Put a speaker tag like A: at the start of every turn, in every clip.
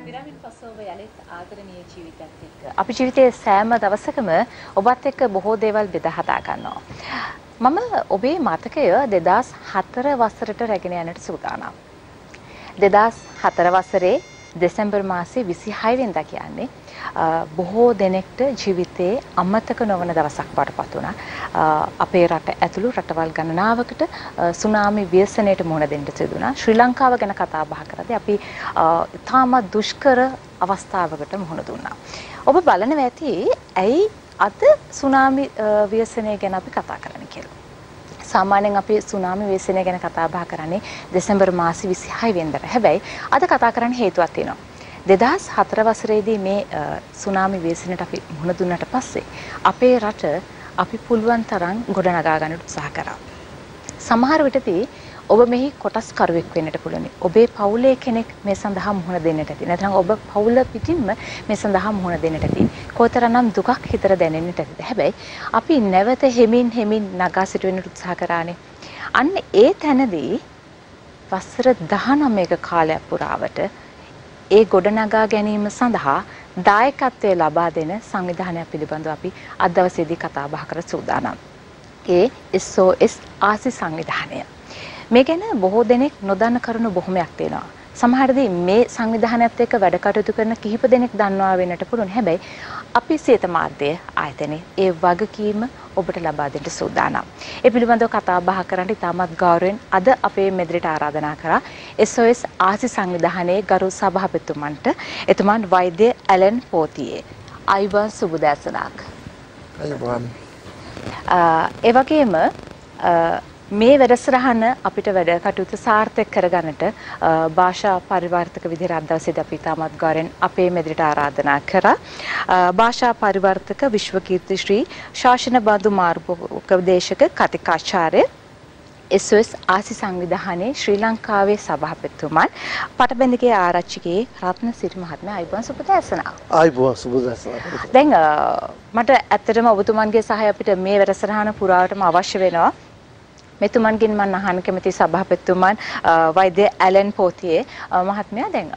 A: විරාමින් පසුව යලිත් ආදරණීය ජීවිතයත් එක්ක අපි ජීවිතයේ සෑම දවසකම ඔබත් එක්ක බොහෝ දේවල් බෙදා හදා ගන්නවා. මම ඔබේ මතකය 2004 වසරට රැගෙන යන්නට සූදානම්. 2004 වසරේ දෙසැම්බර් මාසයේ 26 වෙනිදා කියන්නේ බොහෝ දෙනෙක්ට ජීවිතයේ අමතක නොවන දවසක් වඩපත් වුණා. අපේ රට ඇතුළු රටවල් ගණනාවකට සුනාමි ව්‍යසනයට මුහුණ දෙන්න සිදු වුණා. ශ්‍රී ලංකාව ගැන කතා බහ කරද්දී අපි තාමත් දුෂ්කර අවස්ථාවකට මුහුණ දුන්නා. ඔබ බලනවා ඇති ඇයි අද සුනාමි ව්‍යසනය ගැන අපි කතා කරන්නේ කියලා. සාමාන්‍යයෙන් අපි සුනාමි ව්‍යසනය ගැන කතා බහ කරන්නේ දෙසැම්බර් මාසයේ 26 වෙනිදාට. හැබැයි අද කතා කරන්න හේතුවක් තියෙනවා. 2004 වසරේදී මේ සුනාමි ව්‍යසනයට අපි මුහුණ දුන්නාට පස්සේ අපේ රට අපි පුළුවන් තරම් ගොඩනගා ගන්නට උත්සාහ කරා. සමහර විටදී ඔබ මෙහි කොටස්කරුවෙක් වෙන්නට පුළුවන්. ඔබේ පවුලේ කෙනෙක් මේ සඳහා මුහුණ දෙන්නට ඇති. නැත්නම් ඔබ පවුල පිටින්ම මේ සඳහා මුහුණ දෙන්නට ඇති. කොතරම් දුකක් හිතට දැනෙන්නට ඇතිද? හැබැයි අපි නැවත හෙමින් නගා සිටුවෙන්නට උත්සාහ කරානේ. අන්න ඒ තැනදී වසර 19ක කාලයක් පුරාවට ඒ ගොඩනගා ගැනීම සඳහා දායකත්වය ලබා දෙන සංවිධානයක් පිළිබඳව අපි අද දවසේදී කතා බහ කර සූදානම්. ඒ SOS ආසි සංවිධානය. මේ ගැන බොහෝ දෙනෙක් නොදන්න කරුණු බොහොමයක් තියෙනවා. සමහරදී මේ සංවිධානයත් එක්ක වැඩ කටයුතු කරන කිහිප දෙනෙක් දන්නවා වෙන්නට පුළුවන්. හැබැයි අපි සියත මාධ්‍ය ආයතනයේ ඒ වගකීම ඔබට ලබා දෙන්න සූදානම්. ඒ පිළිබඳව කතා බහ කරන්න ඉතාමත් ගෞරවයෙන් අද අපේ මෙදිරිට ආරාධනා කරා SOS ආසි සංවිධානයේ ගරු සභාපතිතුමන්ට එතුමන් වෛද්‍ය ඇලන් පෝතියේ. අයිබන් සුබදෑසනක්.
B: අයිබන්.
A: ඒ වගේම මේ වැඩසටහන අපිට වැඩ කටයුතු සාර්ථක කරගන්නට භාෂා පරිවර්තක විදිහට අද දවසේදී අපි තාමත් ගෞරවයෙන් අපේ මෙදිරිට ආරාධනා කරා. භාෂා පරිවර්තක විශ්වකීර්ති ශ්‍රී ශාසන බඳු මාර්ගෝපදේශක කතිකාචාර්ය SOS ආසි සංවිධානයේ ශ්‍රී ලංකාවේ සභාපතිතුමන් පටබැඳිගේ ආරච්චිගේ රත්නසිරි මහත්මයා අයිබෝන් සුබදෑසන.
B: අයිබෝන් සුබදෑසන.
A: දැන් මට ඇත්තටම ඔබතුමන්ගේ සහාය අපිට මේ වැඩසටහන පුරාවටම අවශ්‍ය වෙනවා. මෙතුමන්ගෙන් මම අහන්න කැමති සභාපතිතුමන් වෛද්‍ය ඇලන් පෝතියේ මහත්මයා දැන්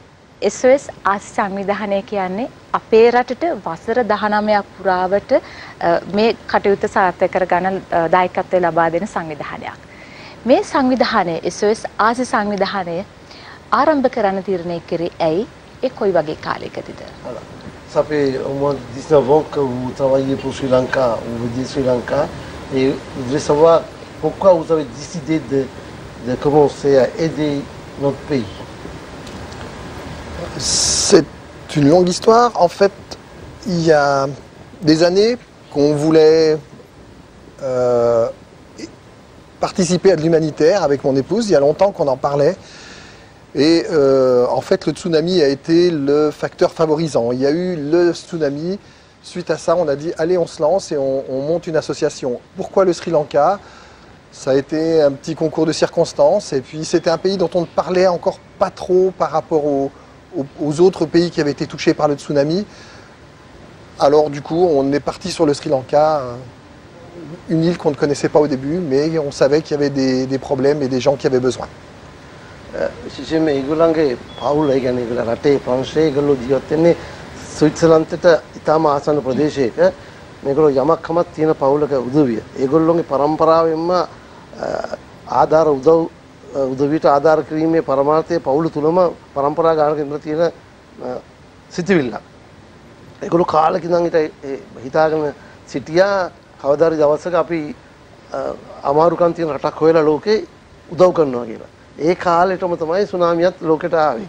A: SOS ආසි සංවිධානය කියන්නේ අපේ රටට වසර 19ක් පුරාවට මේ කටයුත්ත සාර්ථක කරගන්න දායකත්වය ලබා දෙන සංවිධානයක්. මේ සංවිධානය SOS ආසි සංවිධානය ආරම්භ කරන්න තීරණය කරේ ඇයි? ඒ කොයි වගේ කාලයකදීද?
B: Ça fait au moins 19 ans que vous travaillez pour Sri Lanka, vous dites Sri Lanka, et je voudrais savoir pourquoi vous avez décidé de commencer à aider notre pays.
C: C'est une longue histoire. En fait, il y a des années qu'on voulait participer à de l'humanitaire avec mon épouse. Il y a longtemps qu'on en parlait. Et en fait, le tsunami a été le facteur favorisant. Il y a eu le tsunami. Suite à ça, on a dit, allez, on se lance et on monte une association. Pourquoi le Sri Lanka ? Ça a été un petit concours de circonstances. Et puis, c'était un pays dont on ne parlait encore pas trop par rapport aux autres pays qui avaient été touchés par le tsunami. Alors, du coup, on est parti sur le Sri Lanka. Une île qu'on ne connaissait pas au début, mais on savait qu'il y avait des problèmes et des gens qui avaient besoin.
B: විශේෂයෙන්ම ඒගොල්ලන්ගේ පවුල ඒ කියන්නේ ඒගොල්ල රටේ ප්‍රංශයේ ඒගොල්ලෝ ජීවත් වෙන්නේ ස්විට්සර්ලන්තයට ඉතාම ආසන්න ප්‍රදේශයක. මේගොල්ලෝ යමක් කමක් තියෙන පවුලක උදවිය. ඒගොල්ලෝගේ පරම්පරාවෙන්ම ආධාර උදවියට ආධාර කිරීමේ පරමාර්ථය පවුල තුලම පරම්පරා ගානක ඉඳලා තියෙන සිතිවිල්ල. ඒගොල්ලෝ කාලෙක ඉඳන් හිතාගෙන සිටියා කවදාරි දවසක අපි අමාරුකම් තියෙන රටක් හොයලා ලෝකේ උදව් කරනවා කියලා. ඒ කාලෙටම තමයි සුනාමියත් ලෝකෙට ආවේ.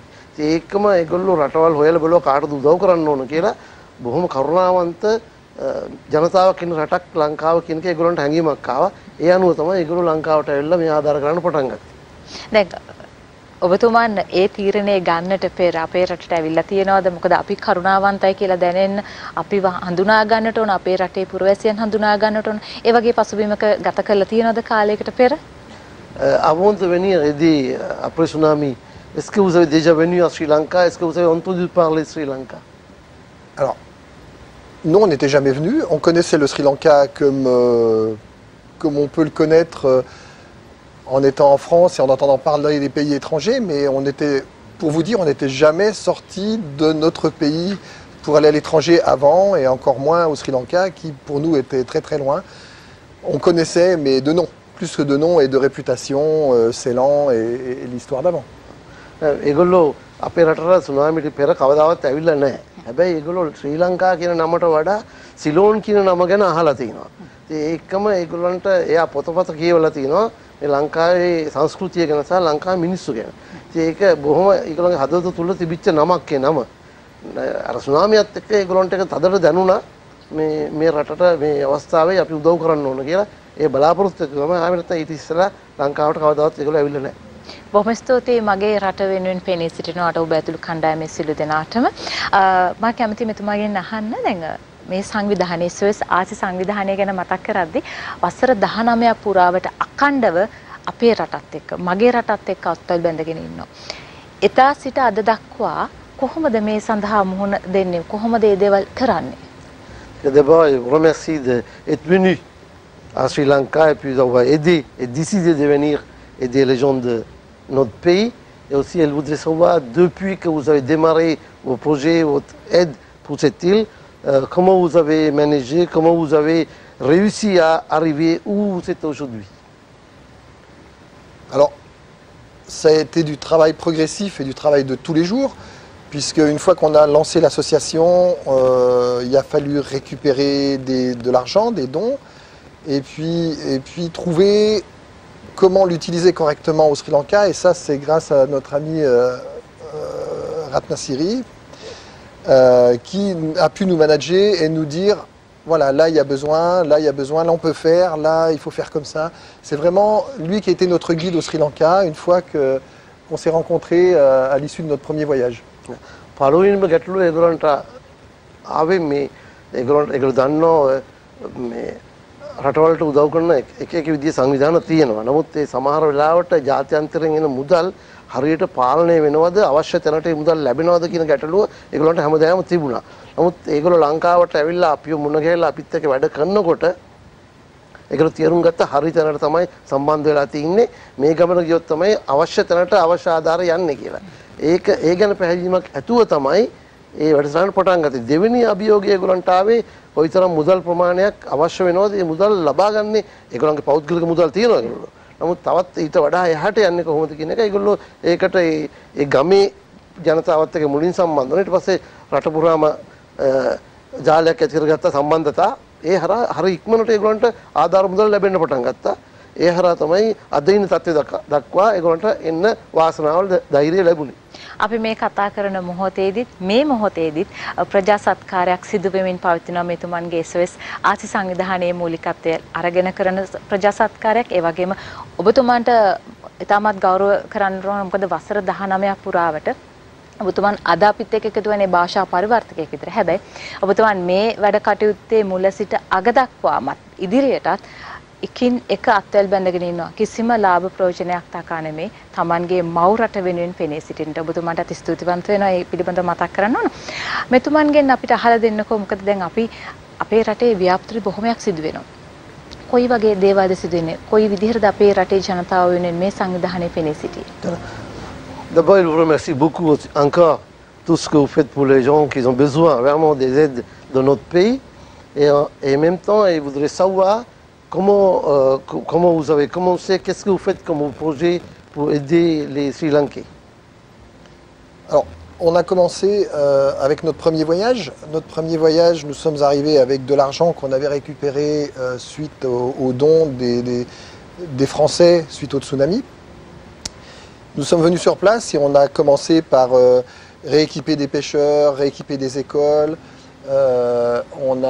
B: ඒකම ඒගොල්ලෝ රටවල් හොයලා බලුවා කාටද උදව් කරන්න ඕන කියලා බොහොම කරුණාවන්ත ජනතාවක් ඉන්න රටක් ලංකාව කියන එක ඒගොල්ලන්ට හැඟීමක් ආවා. ඒ අනුව තමයි ඒගොල්ලෝ ලංකාවට ඇවිල්ලා මේ ආධාර කරන්න පටන් ගත්තේ.
A: දැන් ඔබතුමන් ඒ තීරණය ගන්නට පෙර අපේ රටට ඇවිල්ලා තියෙනවද? මොකද අපි කරුණාවන්තයි කියලා දැනෙන්න අපිව හඳුනා ගන්නට ඕන, අපේ රටේ පුරවැසියන් හඳුනා ගන්නට ඕන. ඒ වගේ පසුබිමක ගත කරලා තියෙනවද කාලයකට පෙර?
B: Avant de venir aider après tsunami, est-ce que vous avez déjà venu à Sri Lanka? Est-ce que vous avez entendu parler de Sri Lanka?
C: Alors, non, on n'était jamais venu. On connaissait le Sri Lanka comme on peut le connaître en étant en France et en entendant parler des pays étrangers, mais on n'était pour vous dire, on n'était jamais sorti de notre pays pour aller à l'étranger avant, et encore moins au Sri Lanka, qui pour nous était très très loin. On connaissait, mais de nom, plus que de nom et de réputation, Ceylan et l'histoire d'avant.
B: ඒගොල්ලෝ අපේ රටට සුනාමිට පෙර කවදාවත් ඇවිල්ලා නැහැ. හැබැයි ඒගොල්ලෝ ශ්‍රී ලංකා කියන නමට වඩා සිලෝන් කියන නම ගැන අහලා තිනවා. ඉතින් ඒකම ඒගොල්ලන්ට එයා පොතපත කියවලා තිනවා මේ ලංකාවේ සංස්කෘතිය ගැන සහ ලංකාවේ මිනිස්සු ගැන. ඉතින් ඒක බොහොම ඒගොල්ලන්ගේ හදවත තුල තිබිච්ච නමක් ඒ නම. අර සුනාමියත් එක්ක ඒගොල්ලන්ට ඒක තදට දැනුණා මේ රටට මේ අවස්ථාවේ අපි උදව් කරන්න ඕන කියලා. ඒ බලාපොරොත්තු තමයි ආවෙ නැත්නම් ඊට ඉස්සෙල්ලා ලංකාවට කවදාවත් ඒගොල්ලෝ ඇවිල්ලා නැහැ.
A: බොහොම ස්තුතියි මගේ රට වෙනුවෙන් පෙනී සිටිනවට ඔබ ඇතුළු කණ්ඩායමේ සිළු දෙනාටම මම කැමති මෙතුමාගෙන් අහන්න දැන් මේ සංවිධානයේ ස්විස් ආසි සංවිධානය ගැන මතක් කරද්දී වසර 19ක් පුරාවට අඛණ්ඩව අපේ රටත් එක්ක මගේ රටත් එක්ක අත්වල බැඳගෙන ඉන්නවා. එදා සිට අද දක්වා කොහොමද මේ සඳහා මුහුණ දෙන්නේ? කොහොමද මේ දේවල් කරන්නේ?
B: D'abord, je vous remercie d'être venu à Sri Lanka et puis d'avoir aidé et décidé de venir aider les gens de notre pays. Et aussi, elle voudrait savoir, depuis que vous avez démarré vos projets, votre aide pour cette île, comment vous avez managé, comment vous avez réussi à arriver où vous êtes aujourd'hui.
C: Alors, ça a été du travail progressif et du travail de tous les jours, puisque une fois qu'on a lancé l'association, il a fallu récupérer de l'argent, des dons, et puis trouver comment l'utiliser correctement au Sri Lanka, et ça c'est grâce à notre ami Ratna Siri qui a pu nous manager et nous dire voilà, là il y a besoin, là on peut faire, là il faut faire comme ça. C'est vraiment lui qui a été notre guide au Sri Lanka une fois qu'on s'est rencontrés à l'issue de notre premier voyage.
B: පළවෙනිම ගැටලුව ඒගොල්ලන්ට ආවේ මේ ඒගොල්ලෝ දන්නවා මේ රටවලට උදව් කරන එක එක විදිහේ සංවිධාන තියෙනවා. නමුත් ඒ සමහර වෙලාවට ජාත්‍යන්තරයෙන් එන මුදල් හරියට පාලනය වෙනවද අවශ්‍ය තැනට ඒ මුදල් ලැබෙනවද කියන ගැටලුව ඒගොල්ලන්ට හැමදාම තිබුණා. නමුත් ඒගොල්ලෝ ලංකාවට ඇවිල්ලා අපිව මුණ ගැහිලා අපිත් එක්ක වැඩ කරනකොට ඒගොල්ලෝ තීරුම් ගත්ත හරි තැනට තමයි සම්බන්ධ වෙලා තින්නේ. මේ ගමන ගියොත් තමයි අවශ්‍ය තැනට අවශ්‍ය ආධාර යන්නේ කියලා. ඒක ඒ ගැන පැහැදිලිමක් ඇතුව තමයි ඒ වැඩසටහන පටන් ගත්තේ. දෙවෙනි අභියෝගය ඒගොල්ලන්ට ආවේ කොයිතරම් මුදල් ප්‍රමාණයක් අවශ්‍ය වෙනවද මේ මුදල් ලබා ගන්න ඒගොල්ලන්ගේ පෞද්ගලික මුදල් තියෙනවා ඒගොල්ලෝ. නමුත් තවත් ඊට වඩා එහාට යන්නේ කොහොමද කියන එක ඒගොල්ලෝ ඒකට ඒ ගමේ ජනතාවත් එක්ක මුලින් සම්බන්ධ වුණා. ඊට පස්සේ රට පුරාම ජාලයක් ඇති කරගත්ත සම්බන්ධතා ඒ හරිය ඉක්මනට ඒගොල්ලන්ට ආධාර මුදල් ලැබෙන්න පටන් ගත්තා. ඒ හරහා තමයි අද ඉන්න තත්ත්වය දක්වා ඒගොල්ලන්ට එන්න වාසනාවල් ධෛර්යය ලැබුණේ.
A: අපි මේ කතා කරන මොහොතේදීත් මේ මොහොතේදීත් ප්‍රජා සත්කාරයක් සිදු වෙමින් පවතිනවා මෙතුමන්ගේ SOS ආසි සංවිධානයේ මූලිකත්වය අරගෙන කරන ප්‍රජා සත්කාරයක්. ඒ වගේම ඔබතුමන්ට ඉතාමත් ගෞරව කරන්න ඕන මොකද වසර 19ක් පුරාවට ඔබතුමන් අද අපිත් එක්ක එකතු වෙන්නේ භාෂා පරිවර්තකයෙක් විතර. හැබැයි ඔබතුමන් මේ වැඩ කටයුත්තේ මුල සිට අග දක්වාමත් ඉදිරියටත් එකින් එක අත්වැල් බැඳගෙන ඉන්නවා. කිසිම ලාභ ප්‍රයෝජනයක් තකා නෙමේ. Tamanගේ මව් රට වෙනුවෙන් පෙනී සිටින්න ඔබතුමන්ට ස්තුතිවන්ත වෙනවා. ඒ පිළිබඳව මතක් කරන්න ඕන. මෙතුමන්ගෙන් අපිට අහලා දෙන්නකෝ මොකද දැන් අපි අපේ රටේ ව්‍යාපෘති බොහොමයක් සිදු වෙනවා. කොයි වගේ දේවල්ද සිදු වෙන්නේ? කොයි විදිහටද අපේ රටේ ජනතාව වෙනුවෙන් මේ සංවිධානය පෙනී සිටියේ?
B: D'abord, je vous remercie beaucoup encore tout ce que vous faites pour les gens qui ont besoin vraiment des aides de notre pays. Et en même temps, je voudrais savoir comment vous avez commencé, qu'est-ce que vous faites comme projet pour aider les Sri Lankais?
C: Alors, on a commencé avec notre premier voyage. Notre premier voyage, nous sommes arrivés avec de l'argent qu'on avait récupéré suite aux dons des Français suite au tsunami. Nous sommes venus sur place et on a commencé par rééquiper des pêcheurs, rééquiper des écoles. On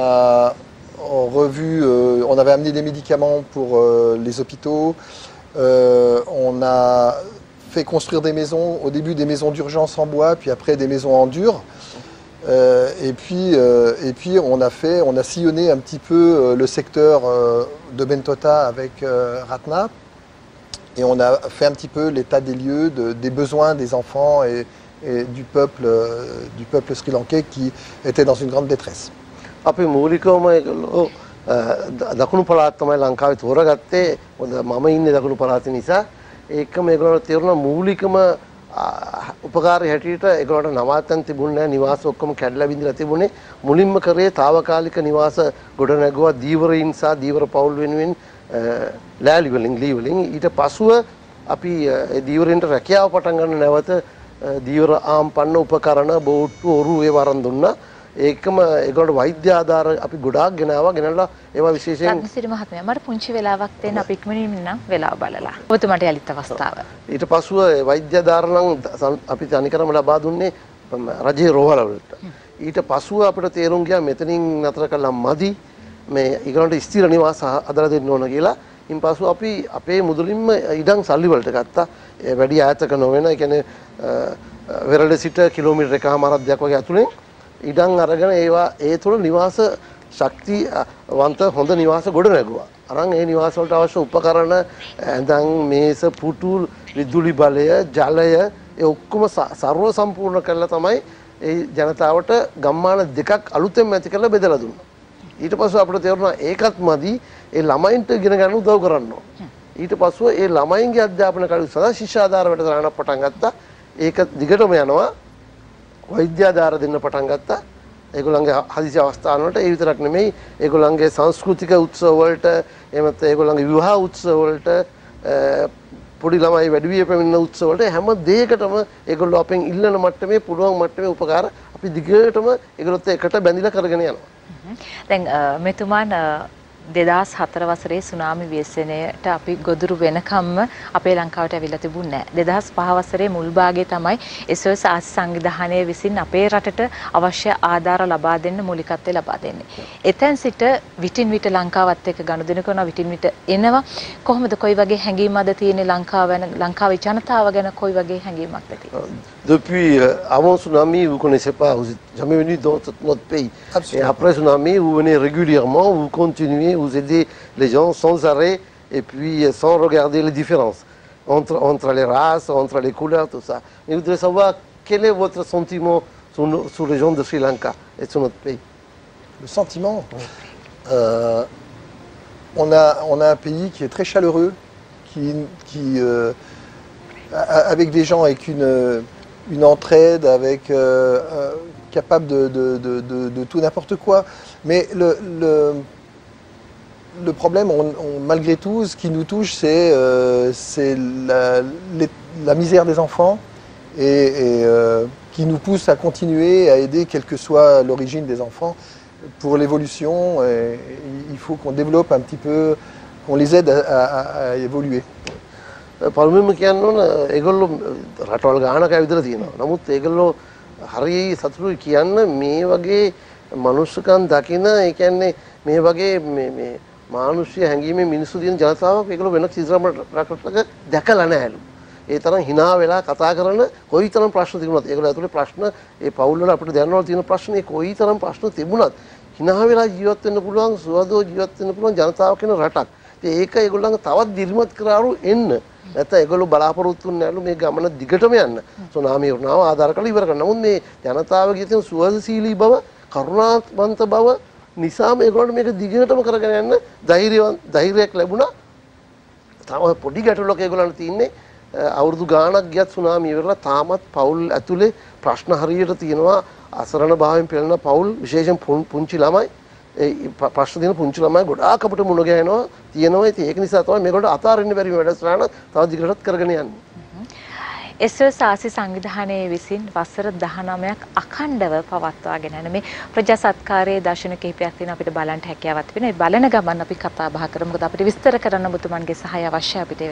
C: avait amené des médicaments pour les hôpitaux. On a fait construire des maisons, au début des maisons d'urgence en bois, puis après des maisons en dur. Et puis on a sillonné un petit peu le secteur de Bentota avec Ratna. Et on a fait un petit peu l'état des lieux, des besoins des enfants et du peuple sri-lankais qui était dans une grande détresse.
B: අපි මූලිකවම ඒගොල්ලෝ දකුණු පළාත තමයි ලංකාවේ තෝරගත්තේ. මොකද මම ඉන්නේ දකුණු පළාතේ නිසා ඒකම ඒගොල්ලෝ තේරුණා මූලිකම උපකාරී හැටියට ඒගොල්ලන්ට නවාතැන් තිබුණේ නැහැ. නිවාස ඔක්කොම කැඩලා බිඳලා තිබුණේ. මුලින්ම කරේ తాවකාලික නිවාස ගොඩ නැගුවා දීවරයින් සහ දීවර පවුල් වෙනුවෙන් ලෑලි වලින් ලී වලින්. ඊට පසුව අපි ඒ දීවරෙන්ට රැකියාව පටන් ගන්න නැවත දීවර ආම්පන්න උපකරණ බෝට්ටු ඔරු ඒව අරන් දුන්නා. ඒකම ඒගොල්ලෝ වෛද්‍ය ආධාර අපි ගොඩාක් ගෙනාවා. ගෙනල්ලා ඒවා විශේෂයෙන්
A: රත්නසිරි මහත්මයා මට පුංචි වෙලාවක් දෙන්න අපි ඉක්මනින් නම් වෙලාව බලලා. ඔබතුමාට යලිත් අවස්ථාව.
B: ඊට පසුව වෛද්‍ය ආධාර නම් අපි තනිකරම ලබා දුන්නේ රජයේ රෝහල වලට. ඊට පසුව අපිට තේරුම් ගියා මෙතනින් නතර කළා මදි. මේ ඒගොල්ලන්ට ස්ථිර නිවාස හදලා දෙන්න ඕන කියලා. ඉන් පසු අපි අපේ මුදලින්ම ඉඩම් සල්ලි වලට ගත්තා. වැඩි ඈතක නොවන, ඒ කියන්නේ වෙරළ සිට කිලෝමීටර් එකමාරක් දෙයක් වගේ අතුලෙන් ඉඩම් අරගෙන ඒවා ඒ තුළ නිවාස ශක්තිවන්ත හොඳ නිවාස ගොඩ නැගුවා. අරන් ඒ නිවාස වලට අවශ්‍ය උපකරණ, ඇඳන්, මේස, පුටු, විදුලි බලය, ජලය ඒ ඔක්කොම සර්ව සම්පූර්ණ කරලා තමයි ඒ ජනතාවට ගම්මාන දෙකක් අලුතෙන් ඇති කරලා බෙදලා දුන්නා. ඊට පස්සේ අපිට තේරුණා ඒකත් මදි, ඒ ළමයින්ට ඉගෙන ගන්න උදව් කරන්න ඕන. ඊට පස්සේ ඒ ළමයින්ගේ අධ්‍යාපන කටයුතු සඳහා ශිෂ්‍යාධාර වැඩසටහනක් පටන් ගත්තා. ඒක දිගටම යනවා. වෛද්‍ය ආධාර දෙන්න පටන් ගත්තා. ඒගොල්ලන්ගේ හදිසි අවස්ථාන වලට ඒ විතරක් නෙමෙයි ඒගොල්ලන්ගේ සංස්කෘතික උත්සව වලට, එහෙමත් ඒගොල්ලන්ගේ විවාහ උත්සව වලට, පොඩි ළමයි වැඩිවිය පැමිණෙන උත්සව වලට හැම දෙයකටම ඒගොල්ලෝ අපෙන් ඉල්ලන මට්ටමේ පුළුවන් මට්ටමේ උපකාර අපි දිගටම ඒගොල්ලොත් එකට බැඳිලා කරගෙන යනවා.
A: දැන් මෙතුමාන් 2004 වසරේ සුනාමි ව්‍යසනයට අපි ගොදුරු වෙනකම්ම අපේ ලංකාවට ඇවිල්ලා තිබුණේ නැහැ. 2005 වසරේ මුල් භාගයේ තමයි SOS ආසි සංවිධානය විසින් අපේ රටට අවශ්‍ය ආධාර ලබා දෙන්න මූලිකත්වය ලබා දෙන්නේ. එතෙන් සිට විටින් විට ලංකාවත් එක්ක ගනුදෙනු කරනවා, විටින් විට එනවා. කොහොමද, කොයි වගේ හැඟීමක්ද තියෙන්නේ ලංකාවේ ජනතාව ගැන කොයි වගේ හැඟීමක්ද තියෙන්නේ?
B: Depuis avant tsunami, vous connaissez pas, vous n'êtes jamais venu dans notre pays. Absolument. Et après tsunami, vous venez régulièrement, vous continuez, vous aidez les gens sans arrêt et puis sans regarder les différences entre les races, entre les couleurs, tout ça. Mais je voudrais savoir quel est votre sentiment sur les gens de Sri Lanka et sur notre pays.
C: Le sentiment, on a un pays qui est très chaleureux, avec des gens avec une entraide, avec capable de tout n'importe quoi. Mais le problème, malgré tout, ce qui nous touche, c'est la misère des enfants et qui nous pousse à continuer à aider, quelle que soit l'origine des enfants, pour l'évolution. Il faut qu'on développe un petit peu, qu'on les aide à évoluer.
B: පළමුවෙන්ම කියන්න ඕන ඒගොල්ලෝ රටවල් ගානක ඇවිදලා තියෙනවා. නමුත් ඒගොල්ලෝ හරිය සතුටුයි කියන්න මේ වගේ මනුස්සකම් දකින, ඒ කියන්නේ මේ වගේ මේ මානුෂ්‍ය හැඟීමේ මිනිස්සු දින ජනතාවක් ඒගොල්ලෝ වෙන කිසිම රටක දැකලා නැහැලු. ඒ තරම් hina වෙලා කතා කරන කොයිතරම් ප්‍රශ්න තිබුණත් ඒගොල්ලෝ ඇතුලේ ප්‍රශ්න, ඒ පවුල් වල අපිට දැනවල තියෙන ප්‍රශ්න, ඒ කොයිතරම් ප්‍රශ්න තිබුණත් hina වෙලා ජීවත් වෙන්න පුළුවන්, සුවදෝ ජීවත් වෙන්න පුළුවන් ජනතාවක් වෙන රටක්. ඒක ඒගොල්ලන්ගේ තවත් දිරිමත් කරාරු එන්න. නැත්නම් ඒගොල්ලෝ බලාපොරොත්තු වෙන්නේ නැලු මේ ගමන දිගටම යන්න. සුනාමි වුණාම ආධාර කරලා ඉවර කරනවා. නමුත් මේ ජනතාවගේ තියෙන සුවදශීලී බව, කරුණාවන්ත බව නිසාම ඒගොල්ලන්ට මේක දිගටම කරගෙන යන්න ධෛර්යයක් ලැබුණා. තාම පොඩි ගැටලුවක් ඒගොල්ලන්ට තියෙන්නේ. අවුරුදු ගාණක් ගියත් සුනාමි ඉවරලා තාමත් පවුල් ඇතුලේ ප්‍රශ්න හරියට තියෙනවා. අසරණ භාවයෙන් පෙළෙන පවුල්, විශේෂයෙන් පුංචි ළමයි, ප්‍රශ්න තියෙන පුංචි ළමයි ගොඩාක් අපිට මුණ ගැහෙනවා තියෙනවා. ඉතින් ඒක නිසා තමයි මේකට අතාරින්න බැරි වැඩසටහන තව දිගටත් කරගෙන යන්නේ.
A: SOS ආසි සංවිධානයේ විසින් වසර 19ක් අඛණ්ඩව පවත්වාගෙන යන මේ ප්‍රජා සත්කාරයේ දර්ශන කිහිපයක් තියෙන අපිට බලන්න හැකියාවක් තිබෙනවා. ඒ බලන ගමන් අපි කතා බහ කරමු. මොකද අපිට විස්තර කරන්න ඔබතුමන්ගේ සහාය අවශ්‍යයි අපිට.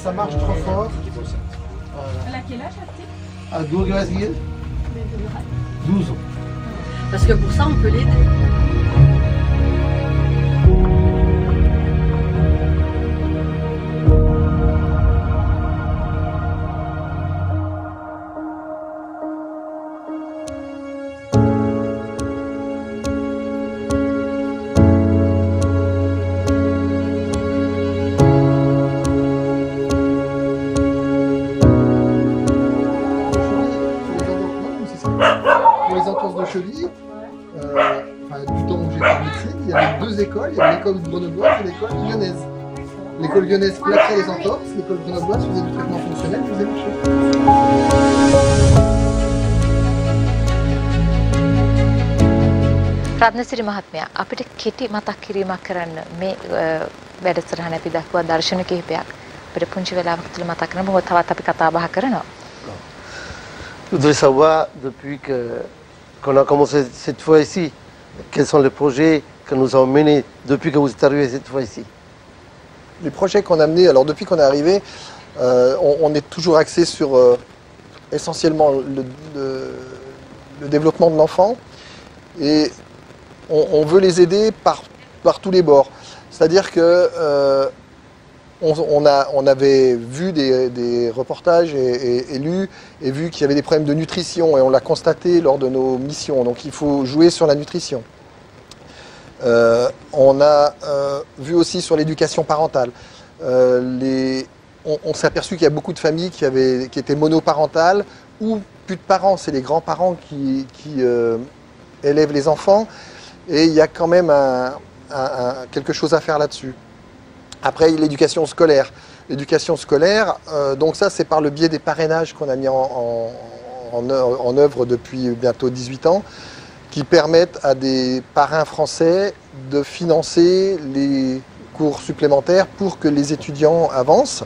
C: ça marche trop fort.
D: Elle a quel âge la petite?
B: À 12 ans. 12 ans.
D: Parce que pour ça, on peut l'aider.
C: Pour les entorses de cheville, du temps où j'étais en médecine, il y avait deux écoles, il y avait l'école grenobloise et l'école lyonnaise. L'école lyonnaise plaquait les entorses, l'école grenobloise faisait du traitement fonctionnel, faisait marcher.
A: Ratnasiri මහත්මයා අපිට කෙටි මතක් කිරීමක් කරන්න මේ වැඩසටහන අපි දක්වා දර්ශන කිහිපයක් අපිට පුංචි වෙලාවක තුල මතක් කරන බොහෝ තවත් අපි කතා බහ කරනවා.
B: Je voudrais savoir, depuis qu'on a commencé cette fois ici, quels sont les projets que nous avons menés depuis que vous êtes arrivé cette fois ici?
C: Les projets qu'on a menés, alors depuis qu'on est arrivé, on est toujours axé sur essentiellement le développement de l'enfant et on veut les aider par tous les bords. C'est-à-dire que on avait vu des reportages et lu et vu qu'il y avait des problèmes de nutrition et on l'a constaté lors de nos missions. Donc il faut jouer sur la nutrition. On a vu aussi sur l'éducation parentale. On s'est aperçu qu'il y a beaucoup de familles qui étaient monoparentales ou plus de parents. C'est les grands-parents qui élèvent les enfants. Et il y a quand même quelque chose à faire là-dessus. Après, l'éducation scolaire. L'éducation scolaire, donc ça c'est par le biais des parrainages qu'on a mis en œuvre depuis bientôt 18 ans, qui permettent à des parrains français de financer les cours supplémentaires pour que les étudiants avancent.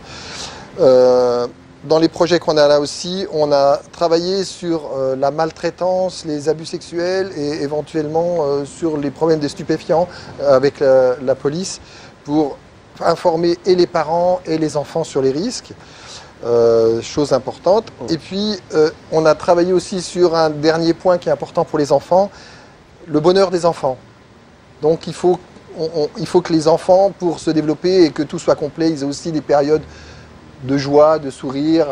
C: Dans les projets qu'on a là aussi, on a travaillé sur la maltraitance, les abus sexuels et éventuellement sur les problèmes des stupéfiants avec la police pour informer et les parents et les enfants sur les risques, chose importante. Et puis on a travaillé aussi sur un dernier point qui est important pour les enfants, le bonheur des enfants. Donc il faut que les enfants, pour se développer et que tout soit complet, ils aient aussi des périodes de joie, de sourire,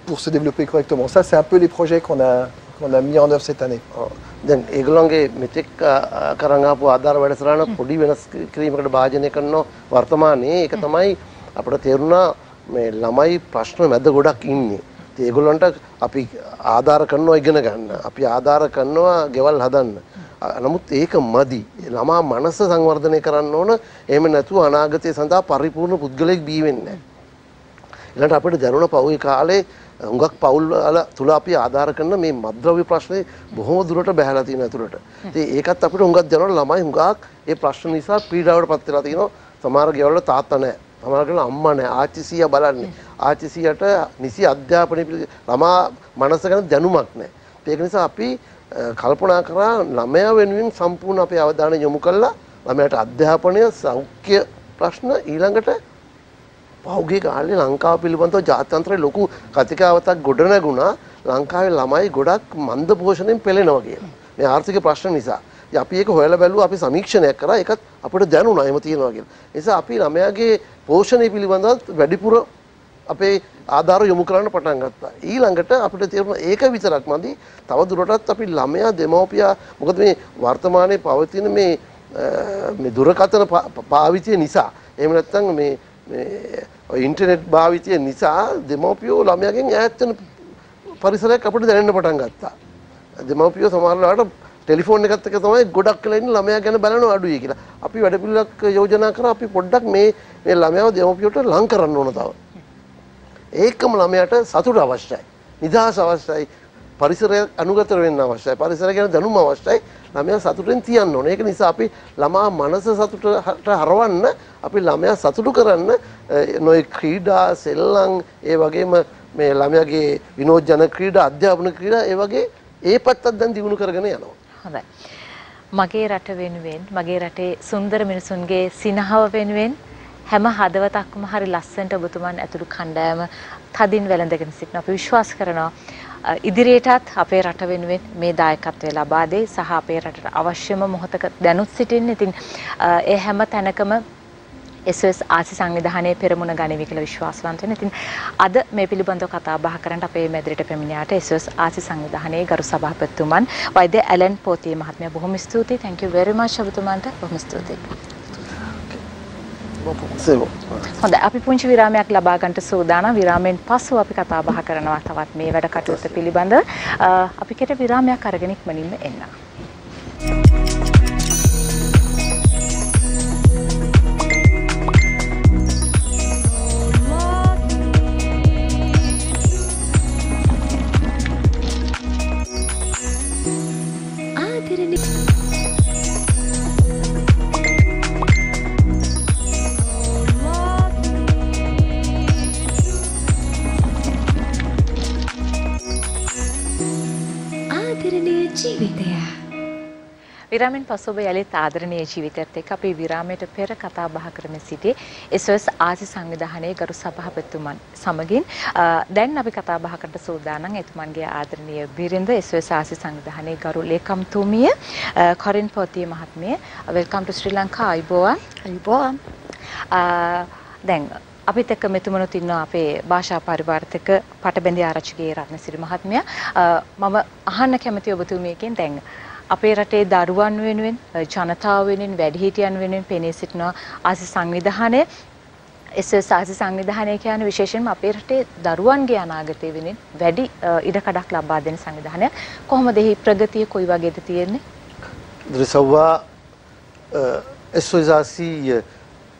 C: pour se développer correctement. Ça, c'est un peu les projets qu'on a mis en œuvre cette année.
B: දැන් ඒගොල්ලන්ගේ මෙතෙක් කරන් ආපු ආධාර වැඩසටහන පොඩි වෙනස් කිරීමකට භාජනය කරන වර්තමානයේ ඒක තමයි අපිට තේරුණා මේ ළමයි ප්‍රශ්න මැද ගොඩක් ඉන්නේ. ඉතින් ඒගොල්ලන්ට අපි ආධාර කරනවා ඉගෙන ගන්න. අපි ආධාර කරනවා ගෙවල් හදන්න. නමුත් ඒක මදි. ළමා මනස සංවර්ධනය කරන්න ඕන. එහෙම නැතුව අනාගතය සඳහා පරිපූර්ණ පුද්ගලයෙක් බිහි වෙන්නේ නැහැ. ඊළඟට අපිට දැනුණ පහුගිය කාලේ හුඟක් පවුල් වල තුල අපි ආධාර කරන මේ මද්ද්‍රව්‍ය ප්‍රශ්නේ බොහෝ දුරට බැහැලා තියෙන ඇතුළට. ඉතින් ඒකත් අපිට හුඟක් දැනුණ ළමයි හුඟක් ඒ ප්‍රශ්න නිසා පීඩාවට පත් වෙලා තියෙනවා. සමහර ගෙවල තාත්තා නැහැ. සමහර ගෙවල අම්මා නැහැ. ආච්චි සීයා බලන්නේ. ආච්චි සීයාට නිසි අධ්‍යාපනය ළමා මනස ගැන දැනුමක් නැහැ. ඒක නිසා අපි කල්පනා කරා ළමයා වෙනුවෙන් සම්පූර්ණ අපේ අවධානය යොමු කළා ළමයාට අධ්‍යාපනය සෞඛ්‍ය ප්‍රශ්න ඊළඟට පහුගිය කාලේ ලංකාව පිළිබඳව ජාත්‍යන්තරයේ ලොකු කතිකාවතක් ගොඩ නැගුණා ලංකාවේ ළමයි ගොඩක් මන්ද පෝෂණයෙන් පෙළෙනවා කියලා. මේ ආර්ථික ප්‍රශ්න නිසා. ඉතින් අපි ඒක හොයලා බැලුවා අපි සමීක්ෂණයක් කරා ඒකත් අපිට දැනුණා එහෙම තියෙනවා කියලා. ඒ නිසා අපි ළමයාගේ පෝෂණය පිළිබඳව වැඩිපුර අපේ ආධාර යොමු කරන්න පටන් ගත්තා. ඊළඟට අපිට තේරුණා ඒක විතරක් මදි. තව දුරටත් අපි ළමයා දෙමව්පියා මොකද මේ වර්තමානයේ පවතින මේ දුරකථන පාවිච්චිය නිසා එහෙම නැත්නම් මේ ඉන්ටර්නෙට් භාවිතය නිසා දෙමව්පියෝ ළමයාගෙන් ඈත් වෙන පරිසරයක් අපිට දැනෙන්න පටන් ගත්තා. දෙමව්පියෝ සමහර වෙලාවට ටෙලිෆෝන් එකත් එක්ක තමයි ගොඩක් වෙලා ඉන්නේ ළමයා ගැන බලනවා අඩුයි කියලා. අපි වැඩපිළිවෙලක් යෝජනා කරා අපි පොඩ්ඩක් මේ ළමයාව දෙමව්පියෝට ලං කරන්න ඕන තව. ඒකම ළමයාට සතුට අවශ්‍යයි. නිදහස අවශ්‍යයි. පරිසරය අනුගත වෙන්න අවශ්‍යයි. පරිසරය ගැන දැනුම අවශ්‍යයි. ළමයා සතුටෙන් තියන්න ඕනේ. ඒක නිසා අපි ළමා මනස සතුටට හරවන්න අපි ළමයා සතුටු කරන්න නොයේ ක්‍රීඩා සෙල්ලම් ඒ වගේම මේ ළමයාගේ විනෝදජන ක්‍රීඩා අධ්‍යාපන ක්‍රීඩා ඒ වගේ ඒ පැත්තත් දැන් දිනු කරගෙන යනවා.
A: හොඳයි. මගේ රට වෙනුවෙන් මගේ රටේ සුන්දර මිනිසුන්ගේ සිනහව වෙනුවෙන් හැම හදවතක්ම හරි ලස්සනට ඔබතුමන් ඇතුළු කණ්ඩායම තදින් වැළඳගෙන සිටින අපි විශ්වාස කරනවා ඉදිරියටත් අපේ රට වෙනුවෙන් මේ දායකත්වය ලබා දෙයි සහ අපේ රටට අවශ්‍යම මොහොතක දැනුත් සිටින්න. ඉතින් ඒ හැම තැනකම SOS ආසි සංවිධානයේ පෙරමුණ ගනිවි කියලා විශ්වාසවන්ත වෙන. ඉතින් අද මේ පිළිබඳව කතා බහ කරන්න අපේ මැදිරියට පැමිණියාට SOS ආසි සංවිධානයේ ගරු සභාපතිතුමන් වෛද්‍ය ඇලන් පෝතිය මහත්මයා බොහොම ස්තුතියි. thank you very much ඔබතුමන්ට බොහොම ස්තුතියි. හොඳයි අපි පුංචි විරාමයක් ලබා ගන්නට සූදානම්. විරාමයෙන් පසු අපි කතා බහ කරනවා තවත් මේ වැඩ කටයුත්ත පිළිබඳව. අපි කෙට විරාමයක් අරගෙන ඉක්මනින්ම එන්න. විරාමෙන් පසු ඔබ යලිත් ආදරණීය ජීවිතයත් එක්ක අපි විරාමයට පෙර කතා බහ කරමින් සිටියේ SOS ආසි සංවිධානයේ ගරු සභාපතිතුමන් සමගින් දැන් අපි කතා බහ කරන්න සූදානම් එතුමන්ගේ ආදරණීය බිරිඳ SOS ආසි සංවිධානයේ ගරු ලේකම්තුමිය කොරින් පෝතිය මහත්මිය වෙල්කම් ටු ශ්‍රී ලංකා අයිබෝවන් දැන් අපිත් එක්ක මෙතුමනුත් ඉන්නවා අපේ භාෂා පරිවර්තක පටබැඳි ආරච්චිගේ රත්නසිරි මහත්මිය මම අහන්න කැමති ඔබතුමියකින් දැන් අපේ රටේ දරුවන් වෙනුවෙන් ජනතාව වෙනුවෙන් වැඩිහිටියන් වෙනුවෙන් පෙනී සිටින ආසි සංවිධානය SOS ආසි සංවිධානය කියන්නේ විශේෂයෙන්ම අපේ රටේ දරුවන්ගේ අනාගතය වෙනුවෙන් වැඩි ඉඩකඩක් ලබා දෙන සංවිධානයක්. කොහොමද එහි ප්‍රගතිය කොයි වගේද තියෙන්නේ?
B: Savoir SOS ASI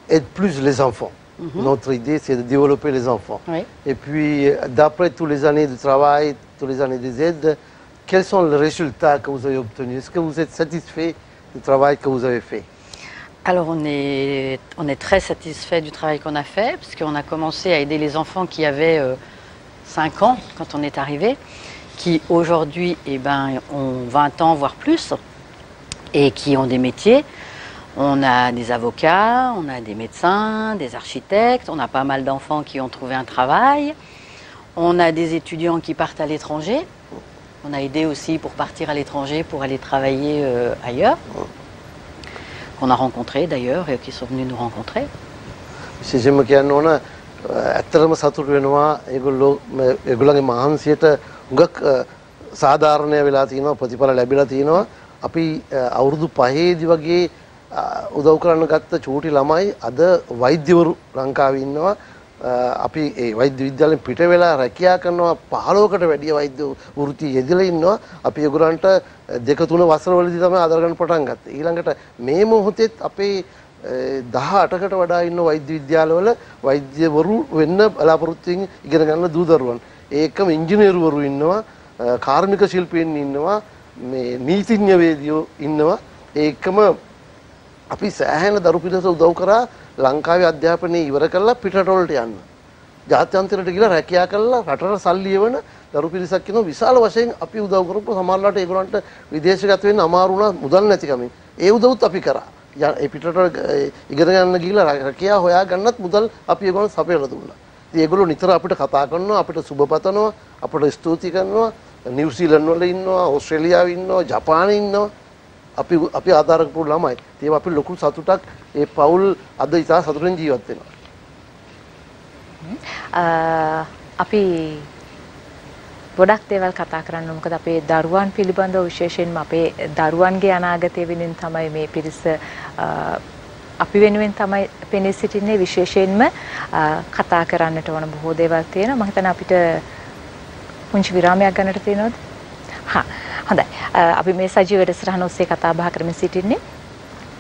B: aide plus les enfants. Notre idée, c'est de développer les enfants.
D: Oui.
B: Et puis, d'après toutes les années de travail, toutes les années des aides, quels sont les résultats que vous avez obtenus? Est-ce que vous êtes satisfait du travail que vous avez fait?
D: Alors on est très satisfait du travail qu'on a fait, puisqu'on a commencé à aider les enfants qui avaient 5 ans quand on est arrivé, qui aujourd'hui ont 20 ans voire plus, et qui ont des métiers. On a des avocats, on a des médecins, des architectes, on a pas mal d'enfants qui ont trouvé un travail, on a des étudiants qui partent à l'étranger. On a aidé aussi pour partir à l'étranger, pour aller travailler ailleurs, qu'on a rencontrés d'ailleurs et qui sont venus nous rencontrer.
B: විශේෂයෙන්ම කියන්න ඕන ඇත්තටම සතුටු වෙනවා ඒගොල්ලන්ගේ මහන්සියට හුඟක් සාධාරණය වෙලා තියෙනවා ප්‍රතිඵල ලැබිලා තියෙනවා. අපි අවුරුදු 5ේදී වගේ උදව් කරන්න ගත්ත චූටි ළමයි අද වෛද්‍යවරු ලංකාවේ ඉන්නවා. අපි ඒ වෛද්‍ය විද්‍යාලයෙන් පිට වෙලා රැකියා කරනවා 15කට වැඩිය වෛද්‍ය වෘත්ති යෙදලා ඉන්නවා. අපි ඒගොල්ලන්ට 2-3 වසරවලදී තමයි ආදර ගන්න පටන් ගත්තේ. ඊළඟට මේ මොහොතේත් අපේ 18කට වඩා ඉන්න වෛද්‍ය විද්‍යාලවල වෛද්‍යවරු වෙන්න බලාපොරොත්තු වෙන ඉගෙන ගන්න දූ දරුවන්. ඒකම ඉංජිනේරුවරු ඉන්නවා, කාර්මික ශිල්පීන් ඉන්නවා, මේ නීතිඥවේදියෝ ඉන්නවා. ඒකම අපි සෑහෙන දරු පිරිස උදව් කරා ලංකාවේ අධ්‍යාපනය ඉවර කරලා පිටරට වලට යන්න. ජාත්‍යන්තරයට ගිහලා රැකියා කරලා රටට සල්ලි එවන දරු පිරිසක් ඉන්නවා. විශාල වශයෙන් අපි උදව් කරපුවා. සමහරවිට ඒගොල්ලන්ට විදේශගත වෙන්න අමාරු වුණා මුදල් නැතිකමින්. ඒ උදව්ත් අපි කරා. ඒ පිටරට ඉගෙන ගන්න ගිහලා රැකියා හොයා ගන්නත් මුදල් අපි ඒගොල්ලන්ට සපයලා දුන්නා. ඉතින් ඒගොල්ලෝ නිතර අපිට කතා කරනවා, අපිට සුබ පතනවා, අපිට ස්තුති කරනවා. නිව්සීලන්ත වල ඉන්නවා, ඕස්ට්‍රේලියාවේ ඉන්නවා, ජපානයේ ඉන්නවා. අපි ආධාර කරපු ළමයි. ඒව අපි ලොකු සතුටක් ඒ පවුල් අද ඉතා සතුටින් ජීවත් වෙනවා.
A: අපි ගොඩක් දේවල් කතා කරන්න මොකද අපේ දරුවන් පිළිබඳව විශේෂයෙන්ම අපේ දරුවන්ගේ අනාගතය වෙනුවෙන් තමයි මේ පිරිස අපි වෙනුවෙන් තමයි පෙනී සිටින්නේ. විශේෂයෙන්ම කතා කරන්නට ඕන බොහෝ දේවල් තියෙනවා. මම හිතන්නේ අපිට පුංචි විරාමයක් ගන්නට තියෙනවද? හොඳයි. අපි මේ සජීව වැඩසටහන ඔස්සේ කතා බහ කරමින් සිටින්නේ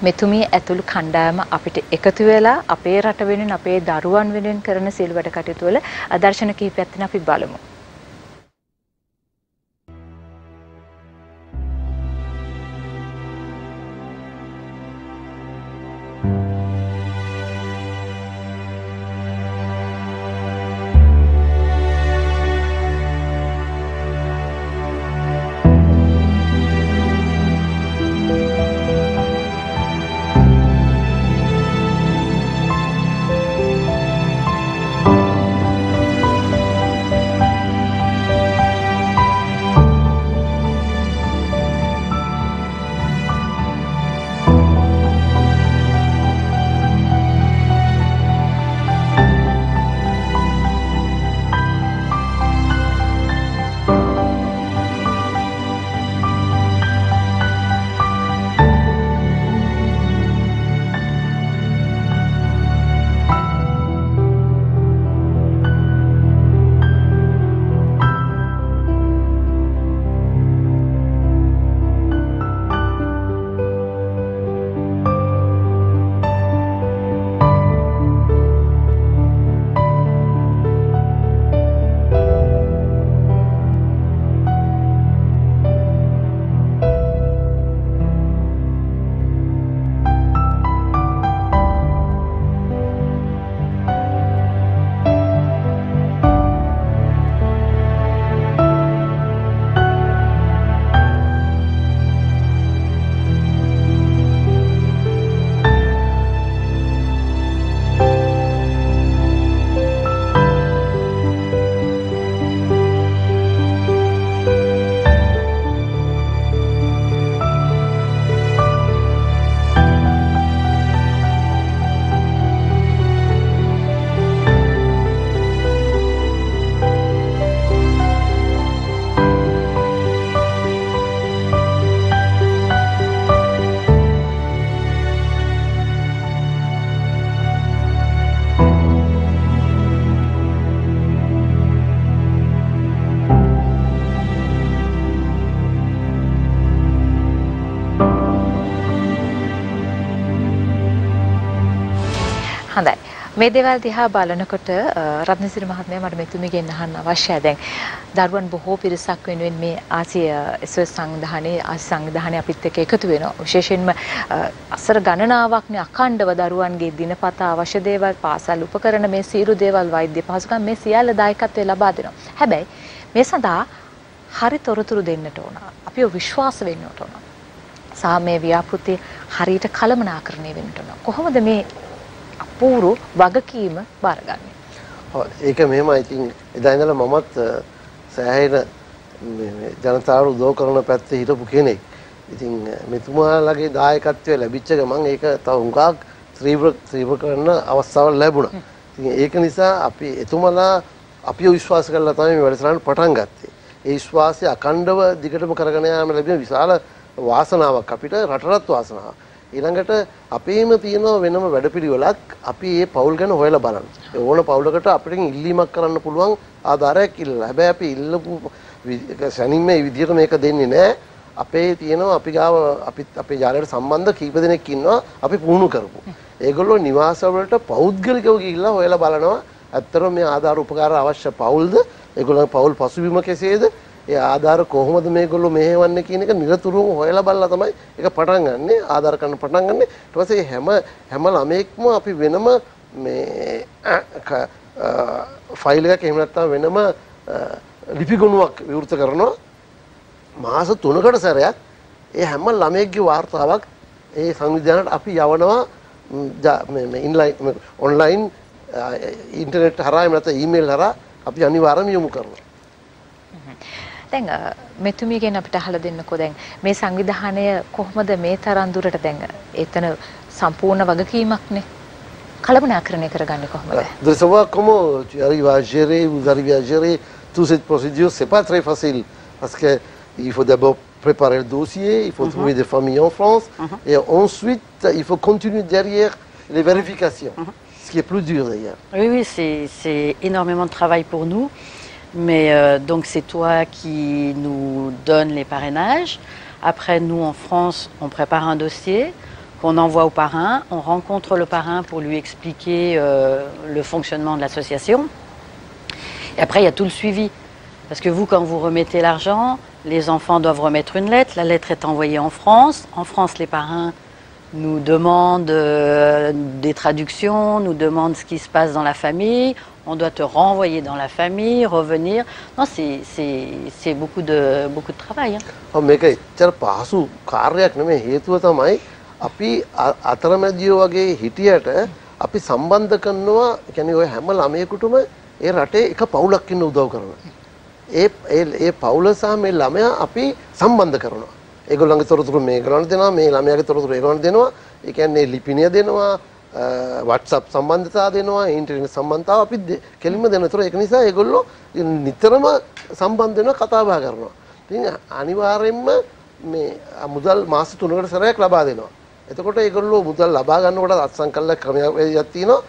A: මෙතුමිය ඇතුළු කණ්ඩායම අපිට එකතු වෙලා අපේ රට වෙනුවෙන් අපේ දරුවන් වෙනුවෙන් කරන සියලු වැඩ කටයුතු වල දර්ශන කිහිපයක් තියෙනවා. අපි බලමු. හොඳයි. මේ දේවල් දිහා බලනකොට රත්නසිරි මහත්මයා මට මෙතුමිගෙන් අහන්න අවශ්‍යයි. දැන් දරුවන් බොහෝ පිරිසක් වෙනුවෙන් මේ ආසිය SOS සංවිධානයේ සංවිධානයේ අපිත් එක්ක එකතු වෙනවා. විශේෂයෙන්ම අසර ගණනාවක්නේ අඛණ්ඩව දරුවන්ගේ දිනපතා අවශ්‍ය දේවල්, පාසල් උපකරණ, මේ සියලු දේවල්, වෛද්‍ය පහසුකම් මේ සියල්ල දායකත්වයෙන් ලබා දෙනවා. හැබැයි මේ සඳහා හරි තොරතුරු දෙන්නට ඕන. අපිව විශ්වාස වෙන්න ඕන. සහ මේ ව්‍යාපෘති හරියට කළමනාකරණය වෙන්න ඕන. කොහොමද මේ අපූර්ව වගකීම බාරගන්නේ?
B: ඒක මෙහෙමයි. ඉතින් එදා ඉඳලා මමත් සෑහෙන ජනතාවට උදව් කරන පැත්තේ හිටපු කෙනෙක්. ඉතින් මෙතුමාලගේ දායකත්වය ලැබිච්ච ගමන් ඒක තව හුඟක් ත්‍රිව්‍ර කරන අවස්ථාවක් ලැබුණා. ඉතින් ඒක නිසා අපි එතුමාලා අපිව විශ්වාස කරලා තමයි මේ වැඩසටහන පටන් ගත්තේ. ඒ විශ්වාසය අඛණ්ඩව දිගටම කරගෙන යාම ලැබෙන විශාල වාසනාවක් අපිට, රටටත් වාසනාවක්. ඊළඟට අපේම තියෙන වෙනම වැඩපිළිවෙලක් අපි මේ පවුල් ගැන හොයලා බලන්න. ඕන පවුලකට අපිට ඉල්ලීමක් කරන්න පුළුවන් ආධාරයක් ඉල්ලලා. හැබැයි අපි ඉල්ලපු සැනින්ම මේ විදිහට මේක දෙන්නේ නැහැ. අපේ තියෙනවා අපි ගාව අපේ ජාලයට සම්බන්ධ කීප දෙනෙක් ඉන්නවා අපි පුහුණු කරපු. ඒගොල්ලෝ නිවාස වලට පෞද්ගලිකව ගිහිල්ලා හොයලා බලනවා. ඇත්තටම මේ ආධාර උපකාර අවශ්‍ය පවුල්ද? ඒගොල්ලන්ගේ පවුල් පසුබිම කෙසේද? ඒ ආධාර කොහොමද මේගොල්ලෝ මෙහෙවන්නේ කියන එක නිරතුරුවම හොයලා බලලා තමයි ඒක පටන් ගන්නෙ. ආධාර කරන්න පටන් ගන්නෙ. ඊට පස්සේ හැම ළමෙක්ම අපි වෙනම මේ ෆයිල් එකක් එහෙම නැත්නම් වෙනම ලිපි ගුණයක් විවෘත කරනවා. මාස 3කට සැරයක් ඒ හැම ළමයෙක්ගේ වාර්තාවක් ඒ සංවිධානයට අපි යවනවා මේ ඔන්ලයින් ඉන්ටර්නෙට් හරහා එහෙම නැත්නම් ඊමේල් හරහා අපි අනිවාර්යයෙන්ම යොමු කරනවා.
A: දැන් මෙතුමියගෙන් අපිට අහලා දෙන්නකෝ දැන් මේ සංවිධානය කොහොමද මේ තරම් දුරට දැන් එතන සම්පූර්ණ වගකීමක්නේ කළමනාකරණය කරගන්නේ කොහොමද?
B: De savoir comment tu arrives à gérer, vous arrivez à gérer toute cette procédure, c'est pas très facile parce que il faut d'abord préparer le dossier, il faut trouver des familles en France et ensuite il faut continuer derrière les vérifications, ce qui est plus dur d'ailleurs.
D: Oui, c'est énormément de travail pour nous. Mais donc c'est toi qui nous donne les parrainages. Après, nous en France, on prépare un dossier qu'on envoie au parrain. On rencontre le parrain pour lui expliquer le fonctionnement de l'association. Et après, il y a tout le suivi. Parce que vous, quand vous remettez l'argent, les enfants doivent remettre une lettre. La lettre est envoyée en France. En France, les parrains nous demandent des traductions, nous demandent ce qui se passe dans la famille. On doit te renvoyer dans la famille, revenir. Non, c'est beaucoup de travail.
B: මේක එච්චර පහසු කාර්යයක් නෙමෙයි. හේතුව තමයි අපි අතරමැදියෝ වගේ හිටියට අපි සම්බන්ධ කරනවා. කියන්නේ ඔය හැම ළමයෙකුටම ඒ රටේ එක පවුලක් ඉන්න උදව් කරනවා. ඒ පවුල සහ මේ ළමයා අපි සම්බන්ධ කරනවා. ඒගොල්ලන්ගේ තොරතුරු මේගොල්ලන්ට දෙනවා, මේ ළමයාගේ තොරතුරු ඒගොල්ලන්ට දෙනවා. ඒ කියන්නේ ලිපිණිය දෙනවා, WhatsApp සම්බන්ධතාව දෙනවා, ඉන්ටර්නෙට් සම්බන්ධතාව අපි කෙලින්ම දෙනවා. ඒතර ඒක නිසා ඒගොල්ලෝ නිතරම සම්බන්ධ වෙනවා, කතා බහ කරනවා. ඉතින් අනිවාර්යයෙන්ම මේ මුදල් මාස 3කට සැරයක් ලබා දෙනවා. එතකොට ඒගොල්ලෝ මුදල් ලබා ගන්නකොට අත්සන් කළ ක්‍රමයක් තියෙනවා.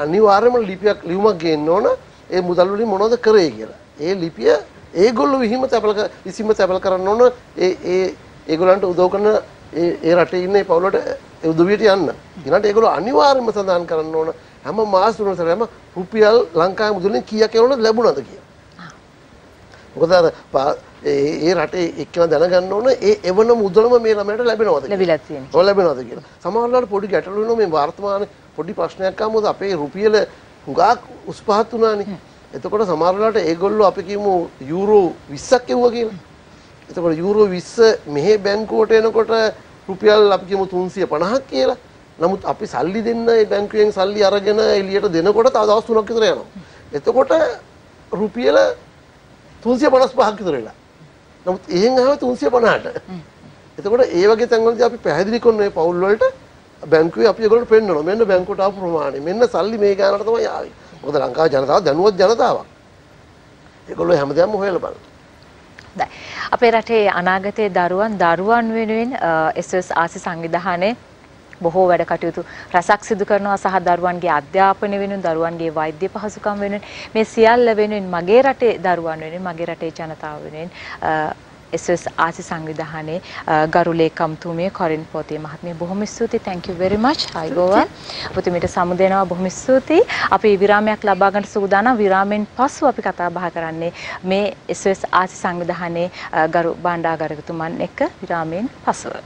B: අනිවාර්යයෙන්ම ලියුමක් ගේන්න ඕන ඒ මුදල් වලින් මොනවද කරේ කියලා. ඒ ලිපිය ඒගොල්ලෝ විසින්ම තැපල කරන්න ඕන. ඒගොල්ලන්ට උදව් කරන ඒ රටේ ඉන්න ඒ පවුලට ඒ උදවියට යන්න. ඊළඟට ඒගොල්ලෝ අනිවාර්යයෙන්ම සඳහන් කරන්න ඕන හැම මාස 3 සැරේම රුපියල් ලංකාවේ මුදලින් කීයක් එවනවද ලැබුණාද කියලා. මොකද ඒ රටේ එක්කන දැනගන්න ඕන ඒ එවන මුදලම මේ ළමයට ලැබෙනවද කියලා.
A: ලැබිලා තියෙනවා.
B: ඔය ලැබෙනවද කියලා. සමහරවිට පොඩි ගැටලු වෙනවා මේ වර්තමාන පොඩි ප්‍රශ්නයක් ආවොත් අපේ රුපියල හුඟක් උස් පහත් වුණානේ. එතකොට සමහරවිට ඒගොල්ලෝ අපි කියමු යූරෝ 20ක් එවුවා කියලා. එතකොට යූරෝ 20 මෙහි බැංකුවට එනකොට රුපියල් අපි කියමු 350ක් කියලා. නමුත් අපි සල්ලි දෙන්න ඒ බැංකුවෙන් සල්ලි අරගෙන එළියට දෙනකොට තව දවස් 3ක් විතර යනවා. එතකොට රුපියල 355ක් විතර වෙලා. නමුත් එහෙන් ආවේ 350ට. එතකොට ඒ වගේ තැන්වලදී අපි පැහැදිලි කරන මේ පවුල් වලට බැංකුවේ අපි ඒගොල්ලන්ට පෙන්නනවා. මෙන්න බැංකුවට ආපු ප්‍රමාණය. මෙන්න සල්ලි මේ ගානට තමයි ආවේ. මොකද ලංකාවේ ජනතාව දැනුවත් ජනතාවක්. ඒගොල්ලෝ හැමදේම හොයලා බලනවා.
A: දැන් අපේ රටේ අනාගතයේ දරුවන් වෙනුවෙන් SOS ආසි සංවිධානයේ බොහෝ වැඩ කටයුතු රසක් සිදු කරනවා සහ දරුවන්ගේ අධ්‍යාපනය වෙනුවෙන් දරුවන්ගේ වෛද්‍ය පහසුකම් වෙනුවෙන් මේ සියල්ල වෙනුවෙන් මගේ රටේ දරුවන් වෙනුවෙන් මගේ රටේ ජනතාව වෙනුවෙන් SOS ආසි සංවිධානයේ ගරු ලේකම්තුමිය කොරින් පොතේ මහත්මිය බොහොම ස්තුතියි. thank you very much. ආයුබෝවන්. ඔබතුමීට සමු දෙනවා බොහොම ස්තුතියි. අපි විරාමයක් ලබා ගන්න සූදානම්. විරාමෙන් පසු අපි කතා බහ කරන්නේ මේ SOS ආසි සංවිධානයේ ගරු බණ්ඩාගාරිකතුමන් එක්ක විරාමයෙන් පසුව.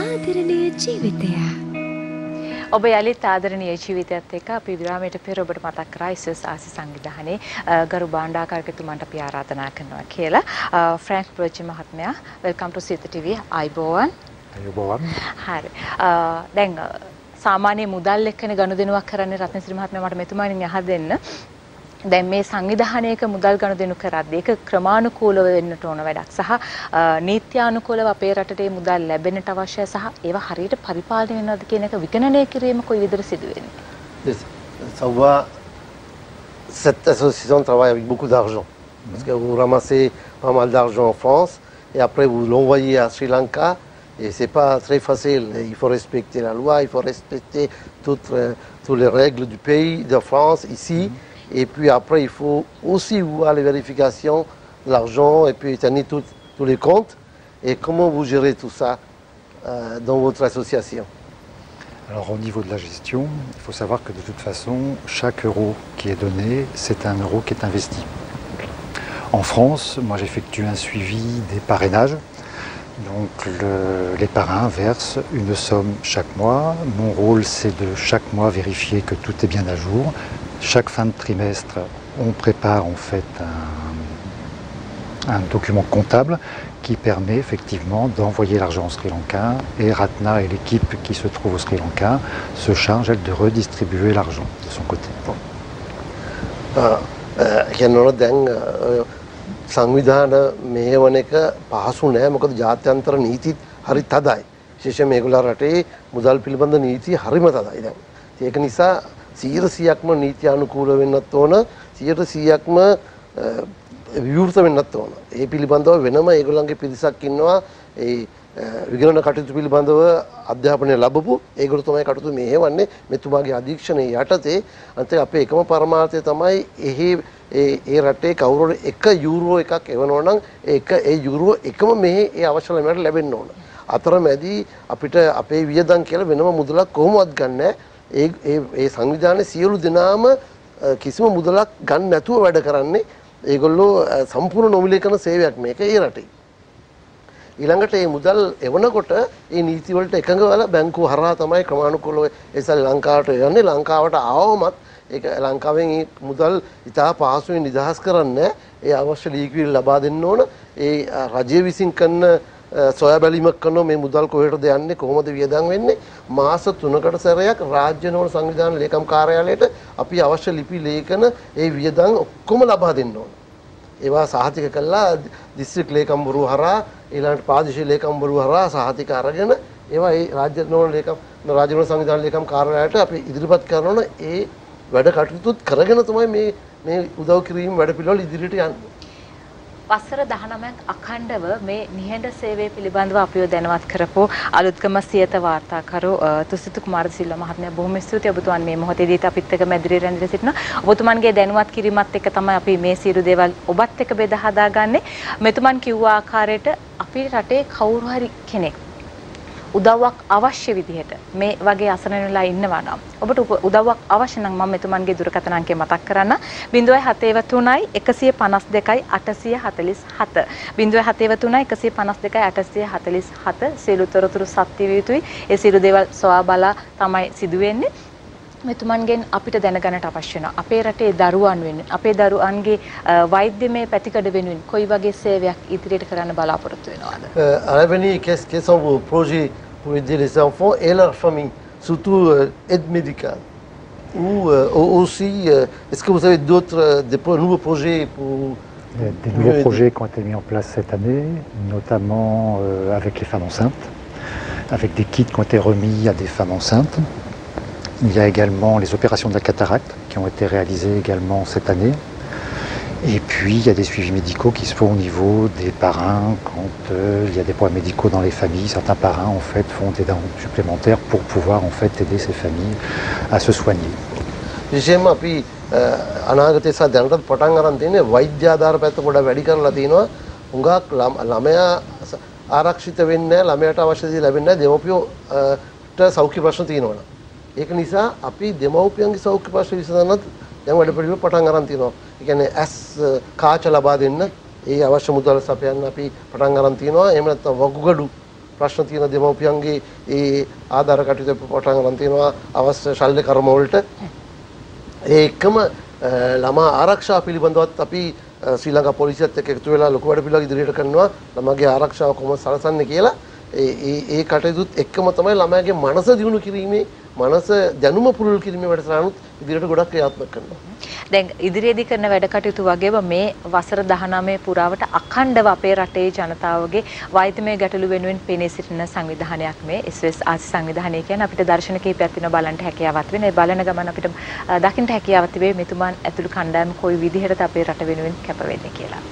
E: ආදරණීය ජීවිතය.
A: ඔබ යලිත් ආදරණීය ජීවිතයත් එක්ක අපි විරාමයට පෙර ඔබට මතක් කරා SOS ආසි සංවිධානයේ ගරු බණ්ඩාගාරිකතුමන්ට අපි ආරාධනා කරනවා කියලා. ෆ්‍රැන්ක් ප්‍රොජි මහත්මයා වෙල්කම් ටු සිත ටීවී. ආයුබෝවන්.
F: ආයුබෝවන්.
A: හරි. දැන් සාමාන්‍ය මුදල් එක්කනේ ගනුදෙනුවක් කරන්නේ රත්නසිරි මහත්මයා මට මෙතුමාගෙන් අහලා දෙන්න. දැන් මේ සංවිධානයක මුදල් ගනුදෙනු කරද්දී ඒක ක්‍රමානුකූලව වෙන්නට ඕන වැඩක් සහ නීත්‍යානුකූලව අපේ රටේ මුදල් ලැබෙන්නට අවශ්‍යයි සහ ඒවා හරියට පරිපාලනය වෙනවද කියන එක විගණනය කිරීම කොයි විදිහට සිදු වෙන්නේ?
B: Ça va, cette association travaille avec beaucoup d'argent. Parce que vous ramassez pas mal d'argent en France et après vous l'envoyez à Sri Lanka et c'est pas très facile. Il faut respecter la loi, il faut respecter toutes les règles du pays, de France, ici. Et puis après, il faut aussi voir les vérifications de l'argent et puis tenir tous les comptes. Et comment vous gérez tout ça dans votre association?
F: Alors au niveau de la gestion, il faut savoir que de toute façon, chaque euro qui est donné, c'est un euro qui est investi. En France, moi j'effectue un suivi des parrainages. Donc les parrains versent une somme chaque mois. Mon rôle, c'est de chaque mois vérifier que tout est bien à jour. Chaque fin de trimestre, on prépare en fait un document comptable qui permet effectivement d'envoyer l'argent au Sri Lanka et Ratna et l'équipe qui se trouve au Sri Lanka se charge elle de redistribuer l'argent de son côté.
B: සංවිධාන මෙහෙවන එක පහසු නෑ මොකද ජාත්‍යන්තර නීතිත් හරි තදයි. විශේෂයෙන් මේගොල්ලෝ රටේ මුදල් පිළිබඳ නීති හරිම තදයි දැන්. ඒක නිසා 100%ක්ම නීත්‍යානුකූල වෙන්නත් ඕන 100%ක්ම විවෘත වෙන්නත් ඕන. ඒ පිළිබඳව වෙනම ඒගොල්ලන්ගේ පිරිසක් ඉන්නවා ඒ විගණන කටයුතු පිළිබඳව අධ්‍යාපනය ලැබපු ඒගොල්ලෝ තමයි කටයුතු මෙහෙවන්නේ මෙතුමාගේ අධීක්ෂණය යටතේ. අන්තිම අපේ එකම පරමාර්ථය තමයි ඒ රටේ කවුරුහරි 1 යූරෝ එකක් එවනවා නම් ඒ යූරෝ එකම මෙහි ඒ අවශ්‍ය ළමයට ලැබෙන්න ඕන. අතරමැදි අපිට අපේ වියදම් කියලා වෙනම මුදලක් කොහොමවත් ගන්න ඒ සංවිධානයේ සියලු දෙනාම කිසිම මුදලක් ගන්න නැතුව වැඩ කරන්නේ. ඒගොල්ලෝ සම්පූර්ණ නොමිලේ කරන සේවයක් මේක ඒ රටේ. ඊළඟට මේ මුදල් එවනකොට මේ නීති වලට එකඟ වෙලා බැංකුව හරහා තමයි ක්‍රමානුකූලව ඒ ලංකාවට යන්නේ. ලංකාවට ආවමත් ඒක ලංකාවෙන් මේ මුදල් ඉතා පහසුවෙන් නිදහස් කරන්න ඒ අවශ්‍ය ලික්විඩ් ලබා දෙන්න ඕන. ඒ රජය විසින් කරන සොයා බැලීමක් කරනවා මේ මුදල් කොහෙටද යන්නේ කොහොමද වියදම් වෙන්නේ මාස 3කට සැරයක් රාජ්‍ය නෝන සංවිධාන ලේකම් කාර්යාලයට අපි අවශ්‍ය ලිපි ලේඛන ඒ වියදම් ඔක්කොම ලබා දෙන්න ඕන. ඒවා සහතික කළා දිස්ත්‍රික් ලේකම්වරු හරහා ඊළඟට ප්‍රාදේශීය ලේකම්වරු හරහා සහතික අරගෙන ඒවා ඒ රාජ්‍ය නෝන ලේකම් රාජ්‍ය නෝන සංවිධාන ලේකම් කාර්යාලයට අපි ඉදිරිපත් කරනවා. ඒ වැඩ කටයුතුත් කරගෙන තමයි මේ උදව් කිරීම වැඩ පිළිවෙල ඉදිරියට යන්නේ.
A: වසර 19ක් අඛණ්ඩව මේ නිහඬ සේවය පිළිබඳව අපිව දැනුවත් කරපු අලුත්ගම සියත වාර්තාකරු තුසිත කුමාර සිල්වා මහත්මයා බොහොම ස්තුතියි. ඔබතුමන් මේ මොහොතේදීත් අපිත් එක්ක මැදිරිය රැඳිලා සිටිනවා. ඔබතුමන්ගේ දැනුවත් කිරීමත් එක්ක තමයි අපි මේ සියලු දේවල් ඔබත් එක්ක බෙදා හදාගන්නේ. මෙතුමන් කිව්ව ආකාරයට අපේ රටේ කවුරු හරි කෙනෙක් උදව්වක් අවශ්‍ය විදිහට මේ වගේ අසරණ වෙලා ඉන්නවා නම් ඔබට උදව්වක් අවශ්‍ය නම් මම මෙතුමන්ගේ දුරකථන අංකය මතක් කරන්න 073 152 847 073 152 847 සියලු තොරතුරු සත්‍ය විය යුතුයි. ඒ සියලු දේවල් සොයා බලා තමයි සිදු වෙන්නේ. මෙතුමන්ගෙන් අපිට දැනගන්නට අවශ්‍ය වෙනවා අපේ රටේ දරුවන් වෙනුවෙන් අපේ දරුවන්ගේ වෛද්‍යමය පැතිකඩ වෙනුවෙන් කොයි වගේ සේවයක් ඉදිරියට කරන්න බලාපොරොත්තු වෙනවද?
B: Avenir, quels sont vos projets pour aider les enfants et leurs familles, surtout aide médicale ou aussi est-ce que vous avez d'autres nouveaux projets pour
F: des nouveaux projets qui ont été mis en place cette année, notamment avec les femmes enceintes, avec des kits qui ont été remis à des femmes enceintes. Il y a également les opérations de la cataracte qui ont été réalisées également cette année. Et puis puis il y a des suivis médicaux qui se font au niveau des parrains quand il y a des problèmes médicaux dans les familles. Certains parrains en fait font des dons supplémentaires pour pouvoir en fait aider ces familles à se soigner.
B: විශේෂයෙන්ම අපි අනාගතයේ සහ දැනටත් පටන් අරන් තියෙන්නේ වෛද්‍ය ආධාර පැත්ත පොඩ වැඩි කරලා තිනවා. හුඟක් ළමයා ආරක්ෂිත වෙන්නේ නැහැ, ළමයාට අවශ්‍ය දේ ලැබෙන්නේ නැහැ දෙමව්පියෝට සෞඛ්‍ය ප්‍රශ්න තියෙනවා. ඒක නිසා අපි දෙමව්පියන්ගේ සෞඛ්‍ය ප්‍රශ්න විසඳනත් දැන් වැඩ පිළිවෙල පටන් අරන් තිනවා. ඒ කියන්නේ ඇස් කාච ලබා දෙන්න ඒ අවශ්‍ය මුදල් සපයන්න අපි පටන් අරන් තිනවා. එහෙම නැත්නම් වකුගඩු ප්‍රශ්න තියෙන දෙමව්පියන්ගේ ඒ ආධාර කටයුතු පටන් අරන් තිනවා අවශ්‍ය ශල්‍ය කර්ම වලට. ඒ එකම ළමා ආරක්ෂා පිළිබඳවත් අපි ශ්‍රී ලංකා පොලිසියත් එක්ක එකතු වෙලා ලොකු වැඩ පිළිවෙලක් ඉදිරියට කරනවා. ළමගේ ආරක්ෂාව කොහොමද සලසන්නේ කියලා ඒ කටයුතුත් එක්කම තමයි ළමයාගේ මනස දියුණු කිරීමේ මනස දැනුම පුරුදු කිරීමේ වැඩසටහනුත් ඉදිරියට ගොඩක් ක්‍රියාත්මක කරනවා.
A: දැන් ඉදිරියේදී කරන වැඩ කටයුතු වගේම මේ වසර 19 පුරාවට අඛණ්ඩව අපේ රටේ ජනතාවගේ වෛද්‍යමය ගැටලු වෙනුවෙන් පෙනී සිටින සංවිධානයක් මේ SOS ආසි සංවිධානය කියන්නේ අපිට දර්ශන කීපයක් තියෙනවා බලන්න හැකියාවක් වෙන. ඒ බලන ගමන් අපිට දකින්න හැකියාවක් තිබේ මෙතුමාන් ඇතුළු කණ්ඩායම කොයි විදිහටද අපේ රට වෙනුවෙන් කැප වෙන්නේ කියලා.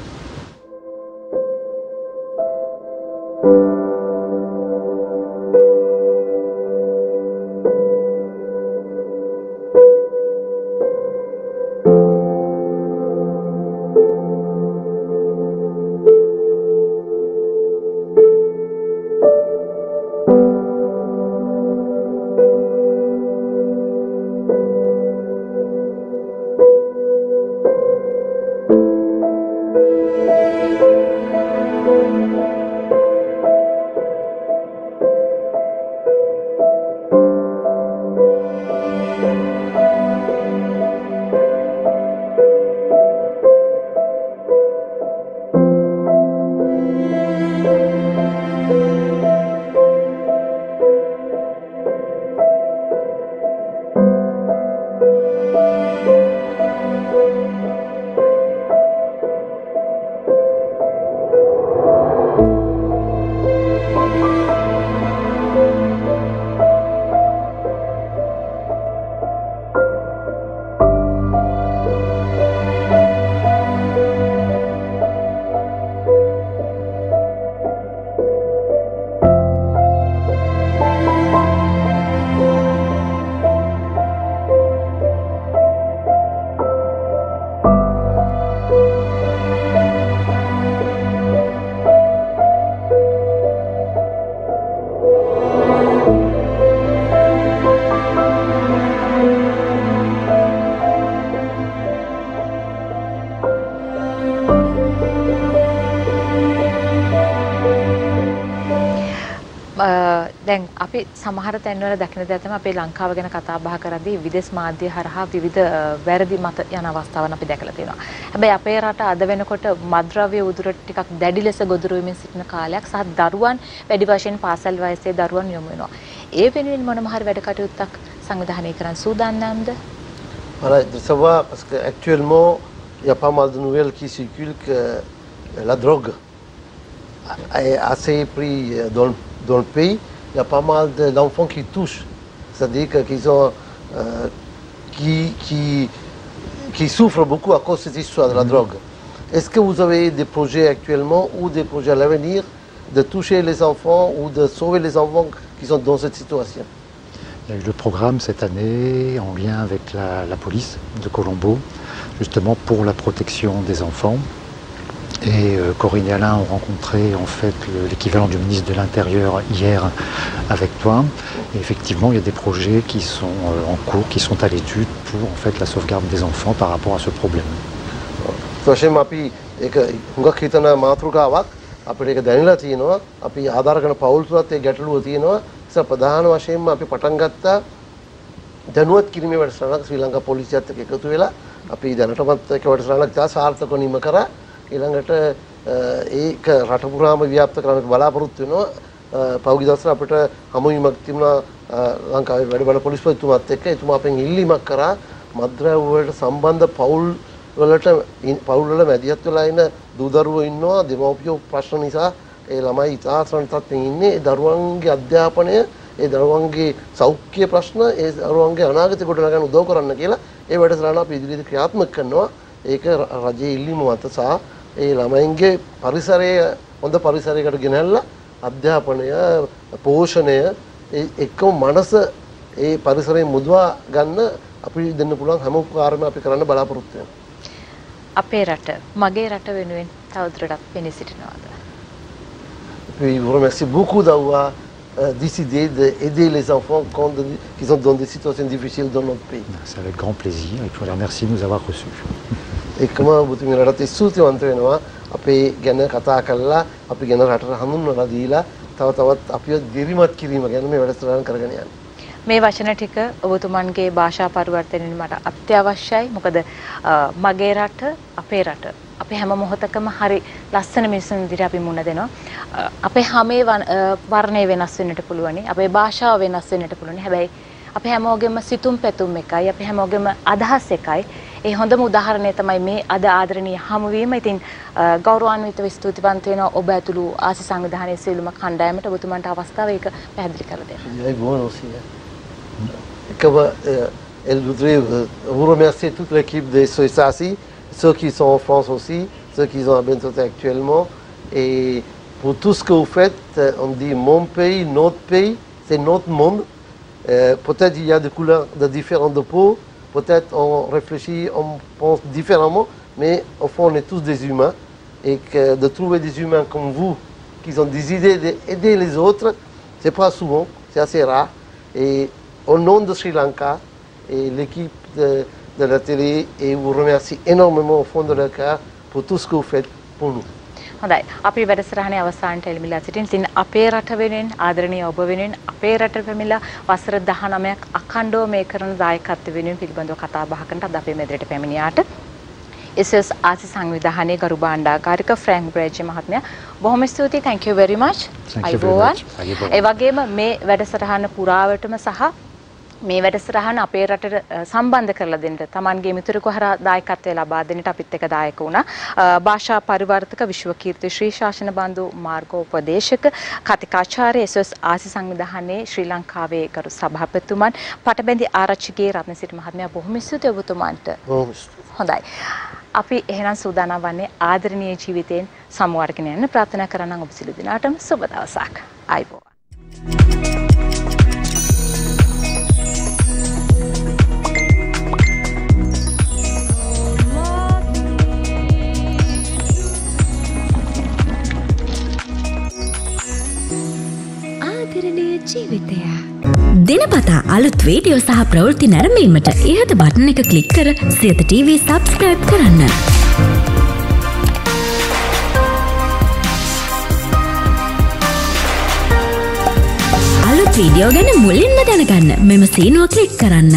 A: දැන් අපි සමහර තැන්වල දකින දේ තමයි අපේ ලංකාව ගැන කතා බහ කරද්දී විදේශ මාධ්‍ය හරහා විවිධ වැරදි මත යන අවස්ථාවන් අපි දැකලා තියෙනවා. හැබැයි අපේ රට අද වෙනකොට මත්ද්‍රව්‍ය උදුරට ටිකක් දැඩි ලෙස ගොදුරු වෙමින් සිටින කාලයක් සහ දරුවන් වැඩි වශයෙන් පාසල් වයසේ දරුවන් යොමු වෙනවා. ඒ වෙනුවෙන් මොනම හරි වැඩ කටයුත්තක් සංවිධානය කරන්න සූදානම්ද?
B: Voilà, de savoir, parce qu'actuellement, il n'y a pas mal de nouvelles qui circulent que la drogue est assez pris dans le pays. Il y a pas mal d'enfants qui touchent, c'est-à-dire qu'ils ont, qui souffrent beaucoup à cause de cette histoire de la drogue. Est-ce que vous avez des projets actuellement ou des projets à l'avenir de toucher les enfants ou de sauver les enfants qui sont dans cette situation?
F: Il y a eu le programme cette année en lien avec la police de Colombo, justement pour la protection des enfants. Et Corinne et Alain ont rencontré en fait l'équivalent du ministre de l'Intérieur hier avec toi. Et effectivement, il y a des projets qui sont en cours, qui sont à l'étude pour en fait la sauvegarde des enfants par rapport à ce problème.
B: අපිට ඒක දැනලා තියෙනවා අපි ආධාර කරන පෞල් තුලත් ඒ ගැටලුව තියෙනවා ඒ ප්‍රධාන වශයෙන්ම අපි පටන් ගත්තා දැනුවත් කිරීමේ වැඩසටහනක් ශ්‍රී ලංකා පොලිසියත් එක්ක එකතු වෙලා අපි දැනටමත් ඒක වැඩසටහනක් තා සාර්ථකව නිම කරා ඊළඟට ඒක රට පුරාම ව්‍යාප්ත කරන්න බලාපොරොත්තු වෙනවා පෞද්ගලික දවසට අපිට හමුවීමක් තිබුණා ලංකාවේ වැඩ පොලිස්පතිතුමාත් එක්ක එතුමා අපෙන් ඉල්ලීමක් කරා මත්ද්‍රව්‍ය වලට සම්බන්ධ පෞල් වල මැදිහත් වෙලා ඉන්න දූ දරුවෝ ඉන්නවා දෙමව්පියෝ ප්‍රශ්න නිසා ඒ ළමයි ඉතාලසන් තත්ත්වෙන් ඉන්නේ ඒ දරුවන්ගේ අධ්‍යාපනය ඒ දරුවන්ගේ සෞඛ්‍ය ප්‍රශ්න ඒ දරුවන්ගේ අනාගතය ගොඩනගන්න උදව් කරන්න කියලා ඒ වැඩසටහන අපි ඉදිරියට ක්‍රියාත්මක කරනවා ඒක රජයේ ඉල්ලීම මත සහ ඒ ළමයින්ගේ පරිසරය හොඳ පරිසරයකට ගෙනල්ලා අධ්‍යාපනය පෝෂණය එක්කම මනස ඒ පරිසරයෙන් මුදවා ගන්න අපි දෙන්න පුළුවන් හැම උපකාරම අපි කරන්න බලාපොරොත්තු වෙනවා.
A: අපේ රට මගේ රට වෙනුවෙන් තවදුරටත් පෙනී සිටිනවාද?
B: Puis je vous remercie beaucoup d'avoir décidé d'aider les enfants qui sont dans des situations difficiles dans notre pays.
F: C'est avec grand plaisir et puis on les remercie de nous avoir reçus.
B: එකම ඔබතුමිය රටට ස්තුතිවන්ත වෙනවා අපේ ගැන කතා කරලා අපි ගැන රටට හඳුන්වලා දීලා තව තවත් අපිව දිරිමත් කිරීම ගැන මේ වැඩසටහන කරගෙන යන්න.
A: මේ වචන ටික ඔබතුමන්ගේ භාෂා පරිවර්තනයෙන් මට අත්‍යවශ්‍යයි. මොකද මගේ රට අපේ රට අපි හැම මොහොතකම හරි ලස්සන මිනිසුන් විදිහට අපි මුණ දෙනවා. අපේ හැමේ වර්ණය වෙනස් වෙන්නට පුළුවනි. අපේ භාෂාව වෙනස් වෙන්නට පුළුවනි. හැබැයි අපි හැමෝගෙම සිතුම් පැතුම් එකයි. අපි හැමෝගෙම අදහස් එකයි. ඒ හොඳම උදාහරණය තමයි මේ අද ආදරණීය හමුවීම. ඉතින් ගෞරවාන්විතව ස්තුතිවන්ත වෙනවා ඔබ ඇතුළු ආසි සංවිධානයේ සියලුම කණ්ඩායමට ඔබතුමන්ට අවස්ථාව ඒක පැහැදිලි කර දෙන්න.
B: Elle voudrait vous remercier toute l'équipe de SOS-ASI, ceux qui sont en France aussi, ceux qui sont à Bentota actuellement. Et pour tout ce que vous faites, on dit mon pays, notre pays, c'est notre monde. Peut-être il y a des couleurs de différentes de peau, peut-être on réfléchit, on pense différemment, mais au fond on est tous des humains. Et que de trouver des humains comme vous, qui ont des idées d'aider les autres, c'est pas souvent, c'est assez rare. Et au nom de Sri Lanka et l'équipe de la télé, et vous remercie énormément au fond de leur cœur pour tout ce que vous faites pour nous.
A: හොඳයි. අපි වැඩසටහනේ අවසානට එළඹිලා සිටින්. ඉතින් අපේ රට වෙනුවෙන් ආදරණීය ඔබ වෙනුවෙන් අපේ රට පැමිණලා වසර 19ක් අඛණ්ඩව මේ කරන දායකත්ව වෙනුවෙන් පිළිබඳව කතා බහකට අද අපේ මෙදිරියට පැමිණියාට SOS ආසි සංවිධානයේ ගරු භාණ්ඩාගාරික ෆ්‍රැන්ක් බ්‍රේජ් මහත්මයා බොහොම ස්තුතියි. thank you very much. ඒ වගේම මේ වැඩසටහන පුරාවටම සහ මේ වැඩසටහන අපේ රටට සම්බන්ධ කරලා දෙන්න තමන්ගේ මිතුරු කොහරා දායකත්වය ලබා දෙන්නට අපිත් එක්ක දායක වුණා. භාෂා පරිවර්තක විශ්වකීර්ති ශ්‍රී ශාසන බන්දු මාර්ගෝපදේශක කතිකාචාර්ය SOS ආසි සංවිධානයේ ශ්‍රී ලංකාවේ ගරු සභාපතිතුමන් පටබැඳි ආරච්චිගේ රත්නසිරි මහත්මයා බොහොම ස්තුතියි ඔබතුමන්ට. හොඳයි. අපි එහෙනම් සූදානම් වන්නේ ආදරණීය ජීවිතයෙන් සමුවර්ගෙන යන්න ප්‍රාර්ථනා කරනම් ඔබ සියලු දෙනාටම සුබ දවසක්. ආයිබෝවන්.
E: ජීවිතය දිනපතා අලුත් වීඩියෝ සහ ප්‍රවෘත්ති නැරඹීමට ඉහත බටන් එක ක්ලික් කර සියත TV සබ්ස්ක්‍රයිබ් කරන්න. අලුත් වීඩියෝ ගැන මුලින්ම දැනගන්න මෙම සීනුව ක්ලික් කරන්න.